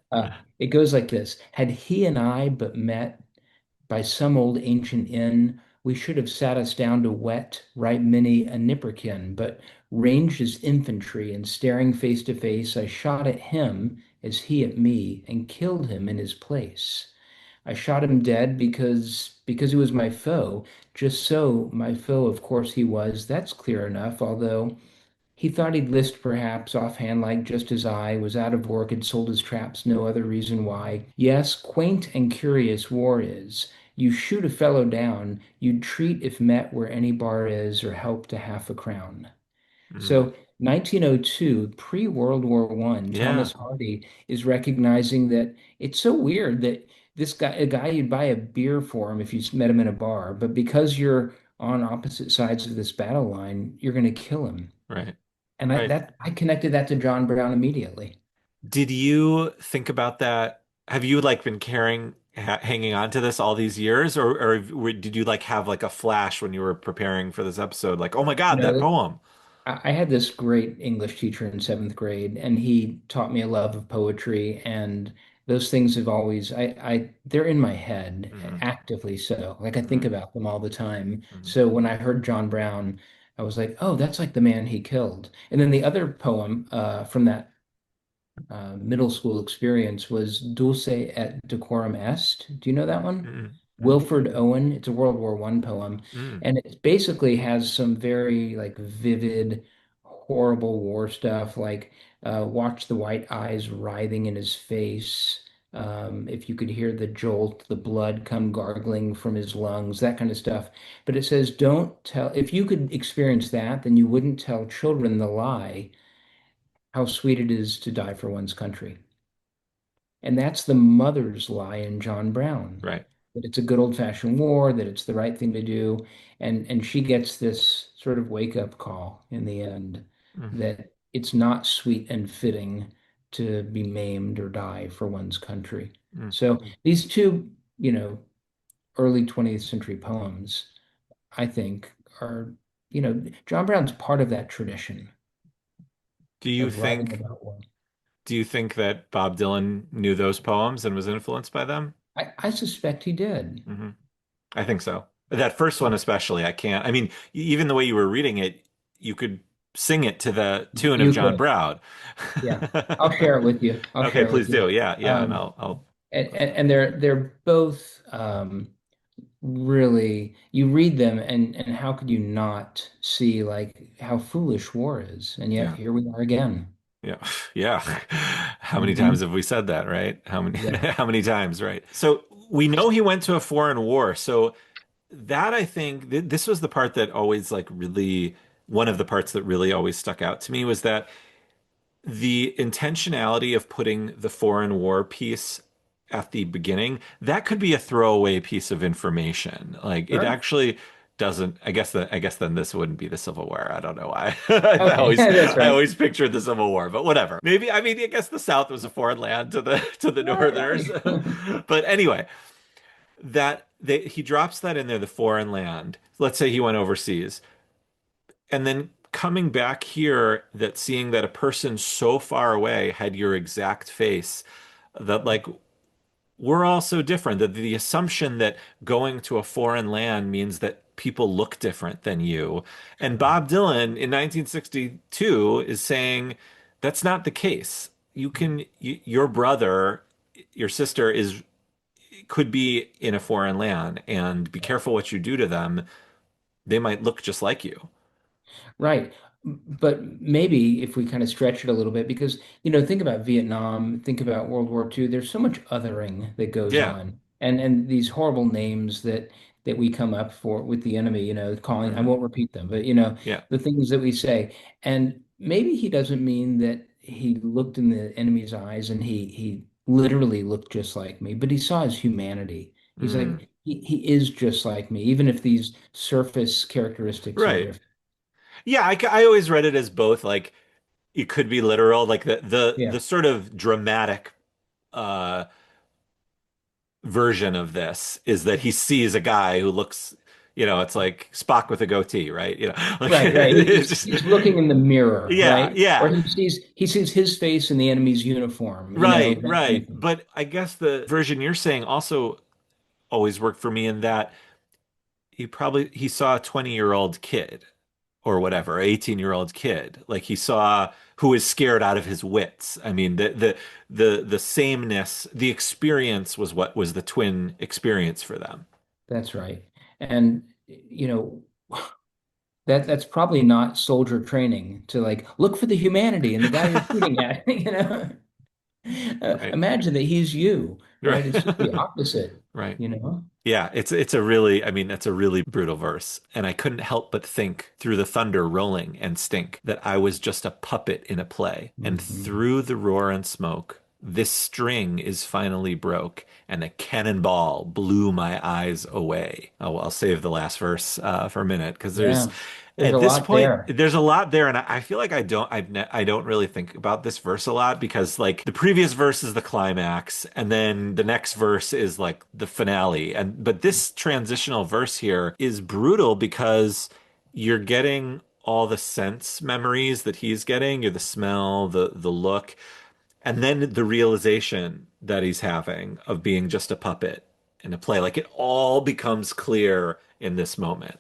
it goes like this. Had he and I but met by some old ancient inn, we should have sat us down to wet right many a nipperkin, but ranged as infantry and staring face to face, I shot at him as he at me and killed him in his place. I shot him dead because he was my foe. Just so my foe, of course he was. That's clear enough, although he thought he'd list perhaps offhand like just as I was out of work had sold his traps, no other reason why. Yes, quaint and curious war is. You shoot a fellow down, you'd treat if met where any bar is, or help to half a crown. Mm. So 1902, pre-World War One, Yeah, Thomas Hardy is recognizing that it's so weird that this guy, a guy you'd buy a beer for him if you met him in a bar, but because you're on opposite sides of this battle line, you're going to kill him. right, And right. I connected that to John Brown immediately. Did you think about that? Have you like been hanging on to this all these years, or did you like have like a flash when you were preparing for this episode? Like, oh my God, No, that poem. I had this great English teacher in seventh grade, and he taught me a love of poetry, and those things have always they're in my head, Hmm. actively so. Like I think Hmm. about them all the time. Hmm. So when I heard John Brown, I was like, oh, that's like the man he killed. And then the other poem from that middle school experience was Dulce et decorum est. Do you know that one? Hmm. Hmm. Wilfred Owen. It's a World War One poem, Hmm. and it basically has some very like vivid, horrible war stuff, like watch the white eyes writhing in his face. If you could hear the jolt, the blood come gargling from his lungs, that kind of stuff. But it says, don't tell, if you could experience that, then you wouldn't tell children the lie, how sweet it is to die for one's country. And that's the mother's lie in John Brown, Right. that it's a good old-fashioned war, that it's the right thing to do. And she gets this sort of wake-up call in the end Hmm. that it's not sweet and fitting to be maimed or die for one's country. Hmm. So these two, early 20th century poems, I think, are, John Brown's part of that tradition Do you of writing think about war. do you think that Bob Dylan knew those poems and was influenced by them? I suspect he did. Hmm. I think so. That first one especially, I can't. I mean, even the way you were reading it, you could sing it to the tune of You John could. Brown. Yeah, I'll share it with you. I'll Okay, share it with please you. do. Yeah, yeah, and Um, and they're both really you read them and how could you not see like how foolish war is? And yet yeah, here we are again. yeah, yeah. How many times Hmm. have we said that, right? How many, Yeah. how many times, right? So we know he went to a foreign war. So that I think this was the part that always like really one of the parts that really always stuck out to me was that the intentionality of putting the foreign war piece at the beginning, that could be a throwaway piece of information. Like it Sure. actually doesn't, I guess then this wouldn't be the Civil War. I don't know why. I Okay, always that's I right. always pictured the Civil War, but whatever. Maybe I mean I guess the South was a foreign land to the Right, Northerners. right. But anyway, he drops that in there, the foreign land. Let's say he went overseas and then coming back here that seeing that a person so far away had your exact face that like we're all so different that the assumption that going to a foreign land means that people look different than you. And Sure. Bob Dylan in 1962 is saying that's not the case. Your brother, your sister could be in a foreign land and be careful what you do to them. They might look just like you. Right. But maybe if we kind of stretch it a little bit, because, think about Vietnam, think about World War II, there's so much othering that goes Yeah. on. And these horrible names that we come up for with the enemy, calling, I Hmm. won't repeat them, but Yeah. the things that we say. And maybe he doesn't mean that he looked in the enemy's eyes and he literally looked just like me, but he saw his humanity He's Mm. like he is just like me, even if these surface characteristics are Right. different. Yeah, I always read it as both like it could be literal, like the Yeah, sort of dramatic uh version of this is that he sees a guy who looks, it's like Spock with a goatee, right? Like right, right. it's just He's looking in the mirror, yeah, right? Or yeah. he sees his face in the enemy's uniform, Right, that kind of right. thing. But I guess the version you're saying also always worked for me in that he saw a 20-year-old kid or whatever, 18-year-old kid. Like he saw who is scared out of his wits. I mean, the sameness, the experience was what was the twin experience for them. That's right. And that's probably not soldier training to like look for the humanity in the guy you're shooting at. Right. Imagine that he's you, Right. right? It's just the opposite, Right. you know? Yeah, it's a really, I mean, that's a really brutal verse. And I couldn't help but think through the thunder rolling and stink that I was just a puppet in a play. And Mhm. through the roar and smoke, this string is finally broke, and a cannonball blew my eyes away. Oh, well, I'll save the last verse for a minute because there's Yeah. There's at a this lot point there. there's a lot there, and I feel like I don't really think about this verse a lot because like the previous verse is the climax, and then the next verse is like the finale, and but this transitional verse here is brutal because you're getting all the sense memories that he's getting, you're the smell, the look, and then the realization that he's having of being just a puppet in a play. Like it all becomes clear in this moment.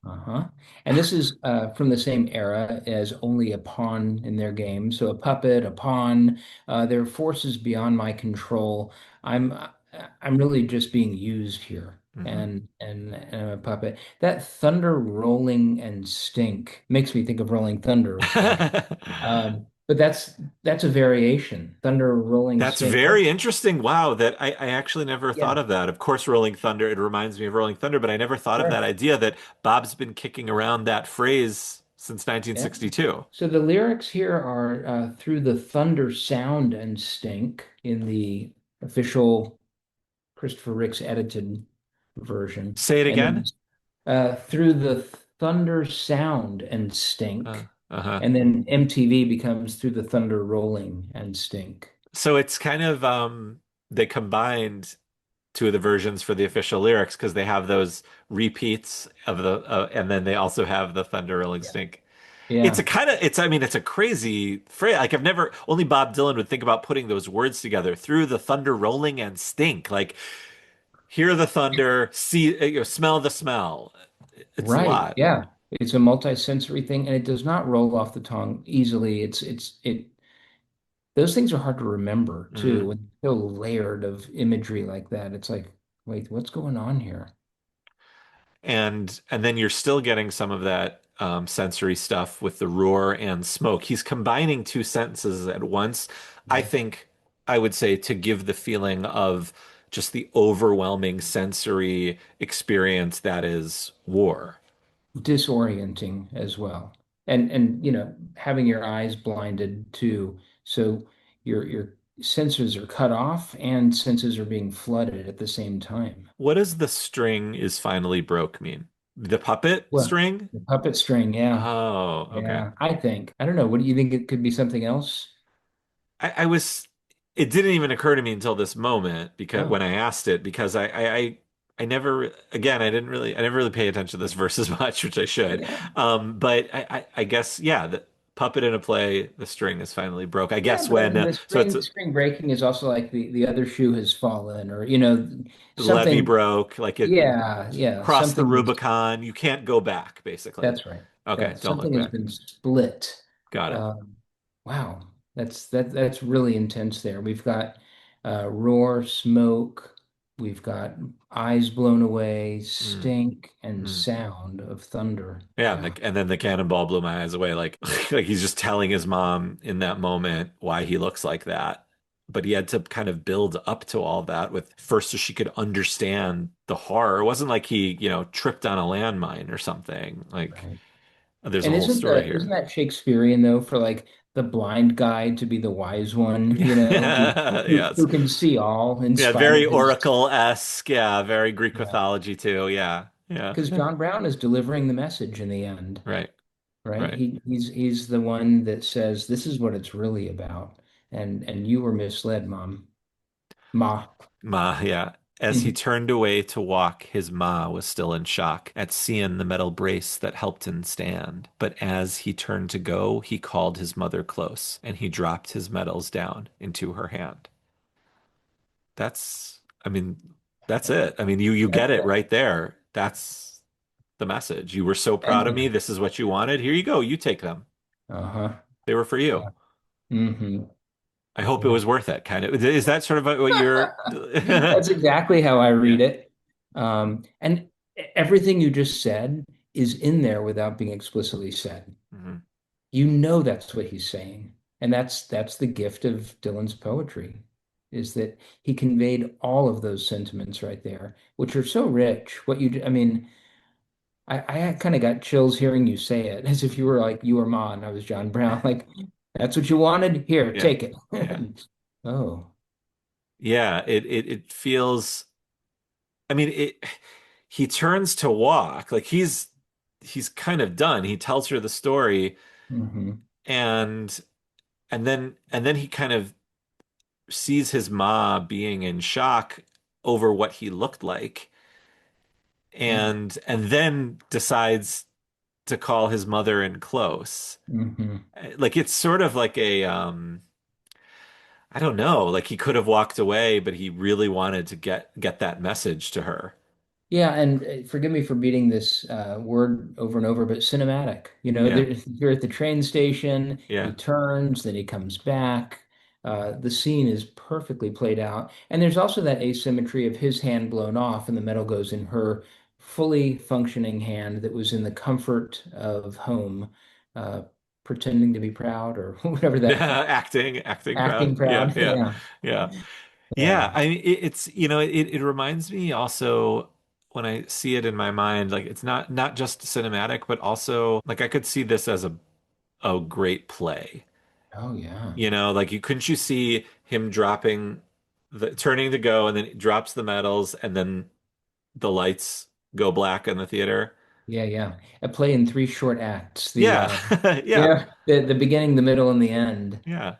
Uh-huh. And this is from the same era as only a pawn in their game. So a puppet, a pawn, they're forces beyond my control. I'm I'm really just being used here. Hmm. And I'm a puppet. That thunder rolling and stink makes me think of Rolling Thunder, of course. But that's a variation. Thunder rolling That's stink. very interesting. Wow, that I actually never thought Yeah, of that. Of course, Rolling Thunder, it reminds me of Rolling Thunder, but I never thought of that sure. idea that Bob's been kicking around that phrase since Yeah. 1962. So the lyrics here are through the thunder sound and stink in the official Christopher Ricks edited version. Say it And again. then through the thunder sound and Uh, stink. uh-huh. And then MTV becomes through the thunder rolling and stink. So it's kind of they combined two of the versions for the official lyrics because they have those repeats of the and then they also have the Thunder Rolling Yeah. Stink. It's a Yeah. kind of it's I mean it's a crazy phrase. Like I've never only Bob Dylan would think about putting those words together through the thunder rolling and stink. Like hear the thunder, see smell the smell. It's a Right. lot. Yeah. It's a multi-sensory thing and it does not roll off the tongue easily. It those things are hard to remember too. Mhm. When they're so layered of imagery like that, it's like, wait, what's going on here? And then you're still getting some of that sensory stuff with the roar and smoke. He's combining two sentences at once. I Yeah. think I would say to give the feeling of just the overwhelming sensory experience that is war. Disorienting as well. And having your eyes blinded too. So your senses are cut off and senses are being flooded at the same time. What does the string is finally broke mean? The puppet Well, string? the puppet string, yeah. Oh, okay. Yeah, I think. I don't know. What do you think it could be something else? I was it didn't even occur to me until this moment because Oh, when I asked it because I never again I never really pay attention to this verse as much, which I should. yeah. But I guess yeah, the puppet in a play, the string is finally broke. I Yeah, guess but I when mean, the so it's spring breaking is also like the other shoe has fallen, or the levee something. broke, like it Yeah, yeah, crossed the something is. Rubicon. You can't go back, basically. That's right. Okay, That don't look something has back. been split. Got it. Um, wow, that's really intense. There, we've got roar, smoke. We've got eyes blown away, Mm, stink, and mm. sound of thunder. Yeah, Yeah, and then the cannonball blew my eyes away. Like, like he's just telling his mom in that moment why he looks like that. But he had to kind of build up to all that with first so she could understand the horror. It wasn't like he, tripped on a landmine or something. Like, right. there's a And whole isn't story the isn't here. that Shakespearean though for like the blind guide to be the wise one, Yes. who can see all in Yeah, spite very of his, Oracle-esque. Yeah, very Greek yeah. mythology too. Yeah. Yeah. Because John Brown is delivering the message in the end, Right. right? Right. He's the one that says this is what it's really about, and you were misled, Ma. Ma, yeah. As he Mhm. turned away to walk, his ma was still in shock at seeing the metal brace that helped him stand. But as he turned to go, he called his mother close, and he dropped his medals down into her hand. I mean, that's it. I mean, you get That's it it. right there. That's the message. You were so proud And of me. yeah, This is what you wanted. Here you go. You take them. uh-huh. They were for you. Yeah. Hmm. I hope it Yeah. was worth it, kind of. Is that sort of what you're? That's exactly how I Yeah. read it. And everything you just said is in there without being explicitly said. Mhm. You know that's what he's saying. And that's the gift of Dylan's poetry, is that he conveyed all of those sentiments right there, which are so rich. I mean, I kind of got chills hearing you say it, as if you were like you were Ma and I was John Brown. Like, that's what you wanted? Here, Yeah. take it. Yeah. Oh. Yeah. It feels. I mean, he turns to walk like he's kind of done. He tells her the story, Hmm. and and then he kind of sees his ma being in shock over what he looked like, and then decides to call his mother in close. Hmm. Like it's sort of like a I don't know, like he could have walked away, but he really wanted to get that message to her. Yeah, and forgive me for beating this word over and over, but cinematic. Yeah. You're at the train station, he Yeah. turns, then he comes back. The scene is perfectly played out. And there's also that asymmetry of his hand blown off and the metal goes in her fully functioning hand that was in the comfort of home, uh, pretending to be proud or whatever that Acting acting proud. Yeah, proud. yeah, Yeah. yeah. Yeah, Yeah. I mean it's it reminds me also when I see it in my mind, like it's not just cinematic, but also like I could see this as a great play. Oh, yeah. Like you couldn't you see him dropping the turning to go and then he drops the medals and then the lights go black in the theater. Yeah, yeah. A play in three short acts. Yeah. Yeah. Yeah, the beginning, the middle, and the end. Yeah.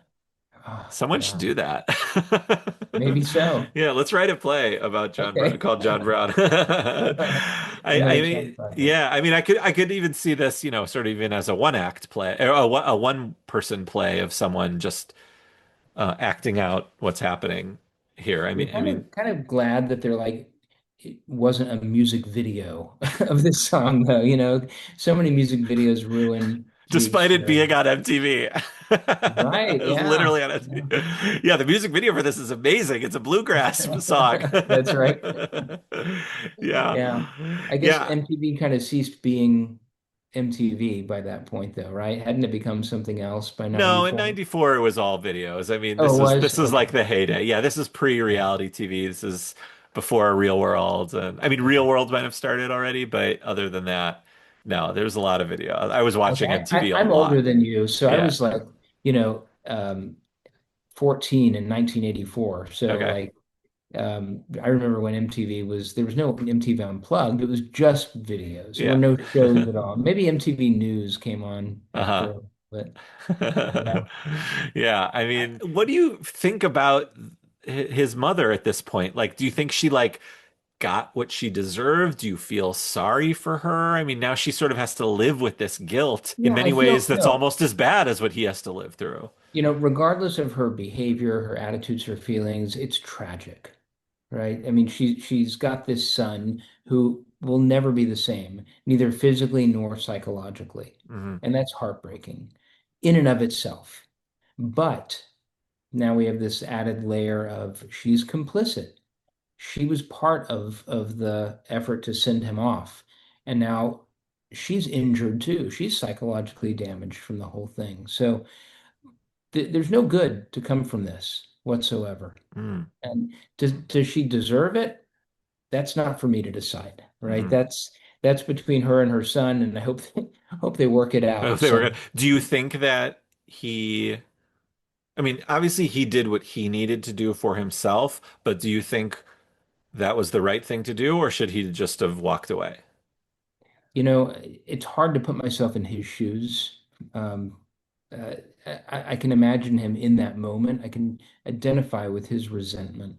Oh, Someone should yeah. do that. Maybe so. Yeah, let's write a play about John Brown Okay. called John Brown. I Another mean, side project. yeah, I mean, I could even see this, sort of even as a one act play or a one person play of someone just acting out what's happening here. I I'm mean, I kind mean, of kind of glad that it wasn't a music video of this song though. So many music videos ruin the despite it being experience. on MTV. Right, It was yeah. literally on Yeah. MTV. Yeah, the music video for this is amazing. It's a bluegrass song. That's right. Yeah. Yeah. I guess Yeah. MTV kind of ceased being MTV by that point, though, right? Hadn't it become something else by No, in 94? 94 it was all videos. I mean, Oh, this it is was? this is like Okay. the heyday. Yeah, this is Yeah. pre-reality TV. This is before Real World. And I mean, Real World might have started already, but other than that, no, there's a lot of video. I was watching Okay. MTV a I'm older lot. than you, so I Yeah. was like, you know, um, 14 in 1984. So Okay. like, I remember when there was no MTV Unplugged. It was just videos. There were Yeah. no shows at all. Maybe MTV News came on Uh-huh. after, but yeah. Yeah, I mean, what do you think about his mother at this point? Like, do you think she like got what she deserved? Do you feel sorry for her? I mean, now she sort of has to live with this guilt in Yeah, many I ways feel that's no. almost as bad as what he has to live through. Regardless of her behavior, her attitudes, her feelings, it's tragic, right? I mean, she's got this son who will never be the same, neither physically nor psychologically. Hmm. And that's heartbreaking in and of itself. But now we have this added layer of she's complicit. She was part of the effort to send him off. And now she's injured too. She's psychologically damaged from the whole thing. So there's no good to come from this whatsoever. Mm. And does she deserve it? That's not for me to decide, right? Hmm. That's between her and her son, and I hope hope they work it If out. they were So good. Do you think that? he, I mean, obviously he did what he needed to do for himself, but do you think that was the right thing to do, or should he just have walked away? You know, it's hard to put myself in his shoes. Um, uh, I can imagine him in that moment. I can identify with his resentment.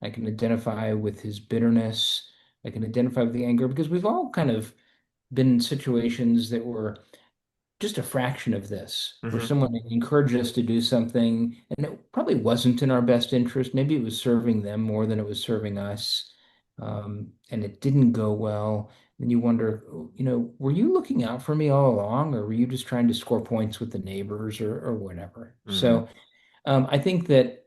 I can identify with his bitterness. I can identify with the anger because we've all kind of been in situations that were just a fraction of this, where Hmm. someone encouraged us to do something and it probably wasn't in our best interest. Maybe it was serving them more than it was serving us. And it didn't go well. And you wonder, were you looking out for me all along, or were you just trying to score points with the neighbors or whatever? Hmm. So I think that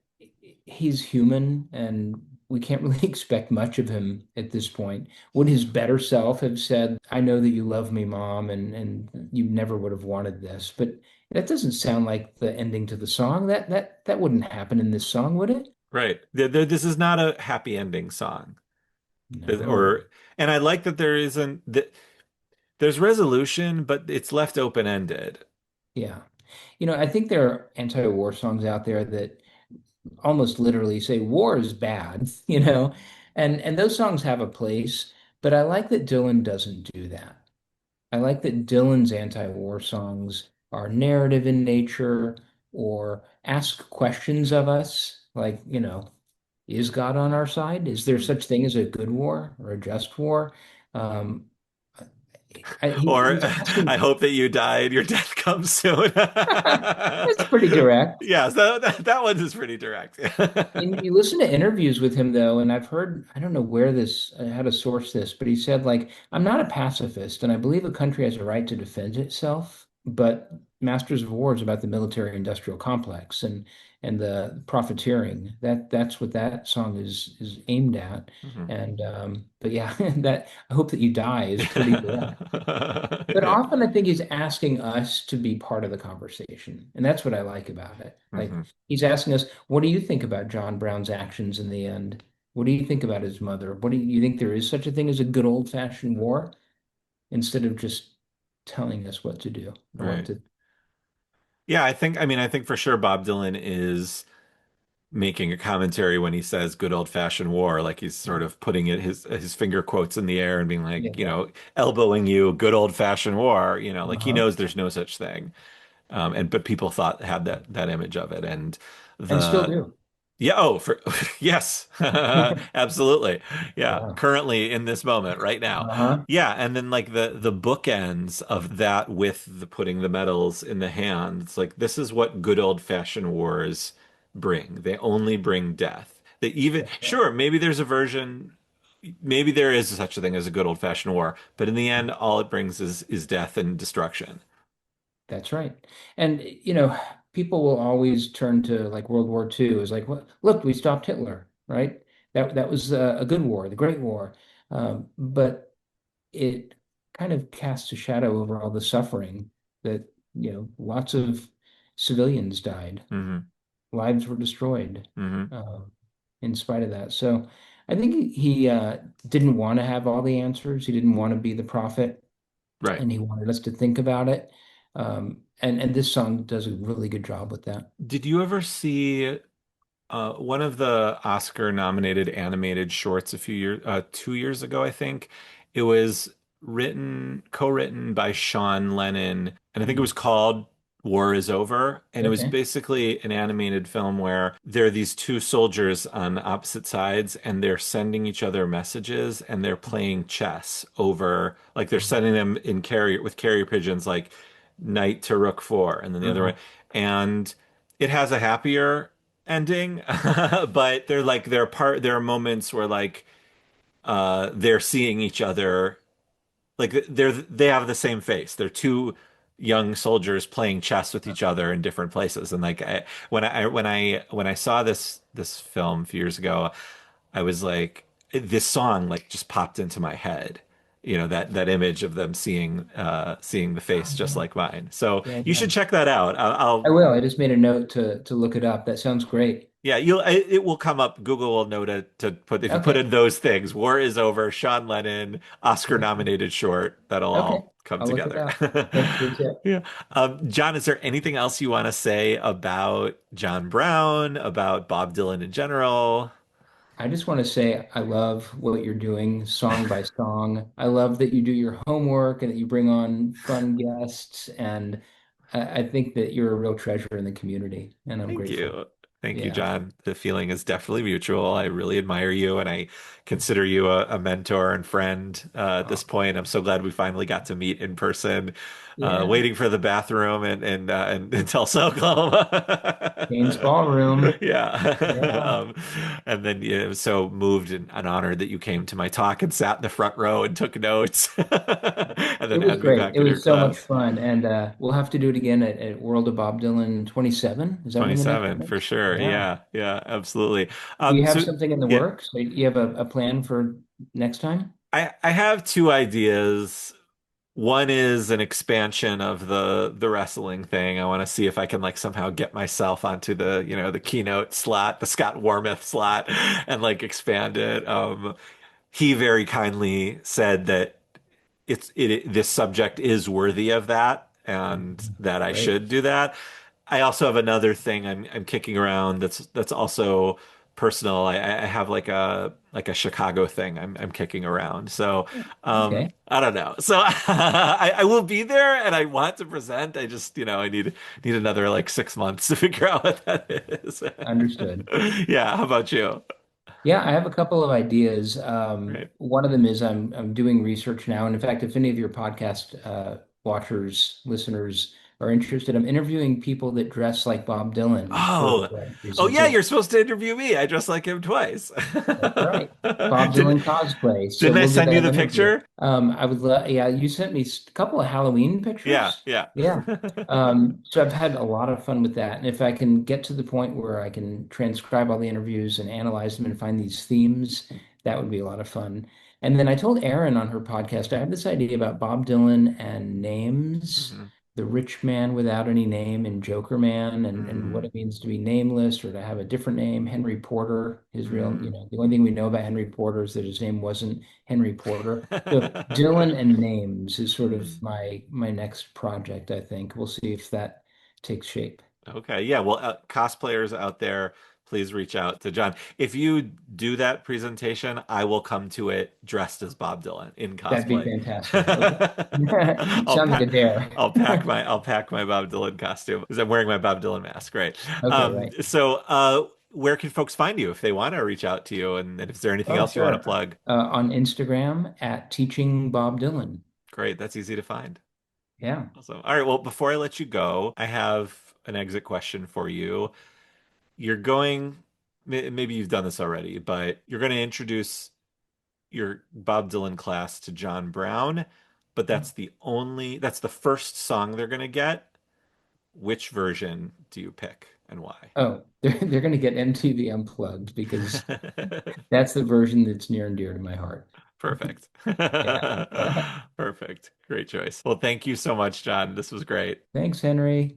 he's human and we can't really expect much of him at this point. Would his better self have said, I know that you love me, Mom, and you never would have wanted this? But that doesn't sound like the ending to the song. That wouldn't happen in this song, would it? Right. This is not a happy ending song. No. Or, and I like that there isn't that there's resolution, but it's left open-ended. Yeah. I think there are anti-war songs out there that almost literally say war is bad, and those songs have a place, but I like that Dylan doesn't do that. I like that Dylan's anti-war songs are narrative in nature or ask questions of us, like, is God on our side? Is there Mhm. such thing as a good war or a just war? Um, Or he's I asking. hope that you die and your death comes soon. That's pretty direct. Yeah, so that one is pretty direct. And you listen to interviews with him though, and I've heard, I don't know where this, how to source this, but he said like, I'm not a pacifist, and I believe a country has a right to defend itself, but Masters of War is about the military-industrial complex and the profiteering. That's what that song is aimed at. Mhm. And but yeah, that I hope that you die is pretty direct. But Yeah. often I think he's asking us to be part of the conversation. And that's what I like about it. Like Mhm. he's asking us, what do you think about John Brown's actions in the end? What do you think about his mother? What do you think there is such a thing as a good old-fashioned war? Instead of just telling us what to do or what Right. to. Yeah, I think for sure Bob Dylan is making a commentary when he says good old fashioned war, like he's sort of putting his finger quotes in the air and being like, Yeah. elbowing you, good old fashioned war, like he Uh-huh. knows there's no such thing. And but people thought had that image of it. And And still the do. yeah, oh, for yes. Absolutely. Yeah, Yeah. currently in this moment right now. Uh-huh. Yeah, and then like the bookends of that with the putting the medals in the hand. It's like this is what good old-fashioned wars bring. They only bring death. They even That's right. sure, maybe there's a version, maybe there is such a thing as a good old-fashioned war, but in the end all it brings is death and destruction. That's right. And people will always turn to like World War II as like, well, look, we stopped Hitler, right? That was a good war, the Great War. But it kind of casts a shadow over all the suffering that, lots of civilians died, Hmm. lives were destroyed, Hmm. um, in spite of that. So I think he didn't want to have all the answers. He didn't want to be the prophet, Right. and he wanted us to think about it. And this song does a really good job with that. Did you ever see one of the Oscar nominated animated shorts a few years, 2 years ago, I think? It was co-written by Sean Lennon, and I think it Mm. was called War is Over. And it was Okay. basically an animated film where there are these two soldiers on opposite sides, and they're sending each other messages, and they're playing chess over, like they're sending them in carrier with carrier pigeons, like knight to rook four, and then the other way. Uh-huh. And it has a happier ending, but there are moments where like they're seeing each other, like they have the same face. They're two young soldiers playing chess with each other in different places. And like when I saw this film a few years ago, I was like, this song like just popped into my head. That image of them seeing the face Oh, just yeah. like mine. So Yeah, you should yeah. check that out. I will. I just made a note to look it up. That sounds great. Yeah, it will come up. Google will know to put if you put Okay. in those things, War is Over, Sean Lennon, Oscar nominated short, that'll Okay. all come I'll look it together. up. Thanks for the tip. Yeah. John, is there anything else you want to say about John Brown, about Bob Dylan in general? I just want to say I love what you're doing song by song. I love that you do your homework and that you bring on fun guests. And I think that you're a real treasure in the community, and I'm Thank grateful. you. Thank you, Yeah. John. The feeling is definitely mutual. I really admire you and I consider you a mentor and friend at this Oh, point. I'm so glad we finally got to meet in person, yeah. waiting for the bathroom and in Tulsa, Oklahoma. Kane's Ballroom. Yeah. Yeah. And then I was so moved and honored that you came to my talk and sat in the front row and took notes and It then was had me great. back It in your was so much class. fun. And we'll have to do it again at World of Bob Dylan 27. Is that when the next 27 one for is? sure. Yeah. Yeah. Yeah, absolutely. Do you have So something in the yeah. works? Do you have a plan for next time? I have two ideas. One is an expansion of the wrestling thing. I want to see if I can like somehow get myself onto the keynote slot, the Scott Warmoth slot, and like expand it. He very kindly said that this subject is worthy of that and Mhm. that I Great. should do that. I also have another thing I'm kicking around that's also personal. I have like a Chicago thing I'm kicking around. So Okay. I don't know. So I will be there and I want to present. I just I need another like 6 months to figure out what that is. Understood. Yeah. How about you? Yeah, I have a couple of ideas. Right. One of them is I'm doing research now, and in fact, if any of your podcast watchers, listeners are interested, I'm interviewing people that dress like Bob Dylan for Oh, oh yeah, you're presentation. supposed to interview me. I dress like him twice. That's right. Bob Didn't Dylan cosplay. So didn't I we'll do send you that the interview. picture? I would love, yeah, you sent me a couple of Halloween Yeah, pictures. yeah. Yeah. So I've had a lot of fun with that. And if I can get to the point where I can transcribe all the interviews and analyze them and find these themes, that would be a lot of fun. And then I told Erin on her podcast, I have this idea about Bob Dylan and names, Mhm. the rich man without any name and Joker Man, and what Mm, it means to be nameless or to have a different name. Henry Porter, his real, mm. the only thing we know about Henry Porter is that his name wasn't Henry Porter. So Dylan and names is sort of my next project, I think. We'll see if that takes shape. Okay, yeah. Well, cosplayers out there, please reach out to John. If you do that presentation, I will come to it dressed as Bob Dylan in That'd be cosplay. fantastic. Okay. I'll Sounds like a pack, dare. I'll pack my Bob Dylan costume because I'm wearing my Bob Dylan mask. Right. Okay, right. Where can folks find you if they want to reach out to you? And is there anything Oh, else you want to sure. plug? On Instagram at Teaching Bob Dylan. Great, that's easy to find. Yeah. Awesome. All right. Well, before I let you go, I have an exit question for you. You're going, maybe you've done this already, but you're going to introduce your Bob Dylan class to John Brown, but that's the first song they're going to get. Which version do you pick and why? Oh, they're going to get MTV Unplugged because that's the version that's near and dear to my heart. Perfect. Yeah. Perfect. Great choice. Well, thank you so much, John. This was great. Thanks, Henry.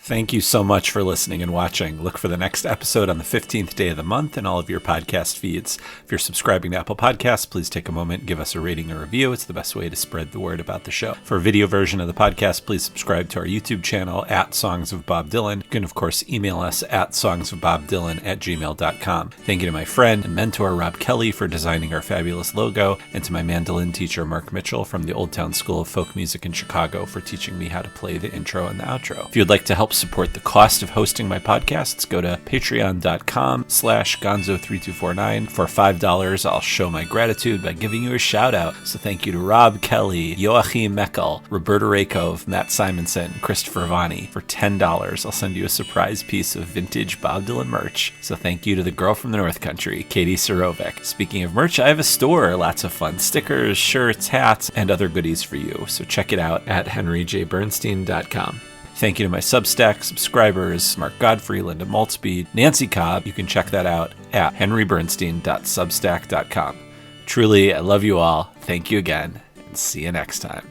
Thank you so much for listening and watching. Look for the next episode on the 15th day of the month in all of your podcast feeds. If you're subscribing to Apple Podcasts, please take a moment and give us a rating or review. It's the best way to spread the word about the show. For a video version of the podcast, please subscribe to our YouTube channel at Songs of Bob Dylan. You can, of course, email us at songsofbobdylan@gmail.com. Thank you to my friend and mentor, Rob Kelly, for designing our fabulous logo, and to my mandolin teacher, Mark Mitchell, from the Old Town School of Folk Music in Chicago, for teaching me how to play the intro and the outro. If you'd like to help support the cost of hosting my podcasts, go to patreon.com/gonzo3249. For $5, I'll show my gratitude by giving you a shout out. So thank you to Rob Kelly, Joachim Meckel, Roberta Rakove, Matt Simonson, Christopher Vani. For $10, I'll send you a surprise piece of vintage Bob Dylan merch. So thank you to the girl from the North Country, Katie Sorovic. Speaking of merch, I have a store. Lots of fun stickers, shirts, hats, and other goodies for you. So check it out at henryjbernstein.com. Thank you to my Substack subscribers, Mark Godfrey, Linda Maltzby, Nancy Cobb. You can check that out at henrybernstein.substack.com. Truly, I love you all. Thank you again, and see you next time.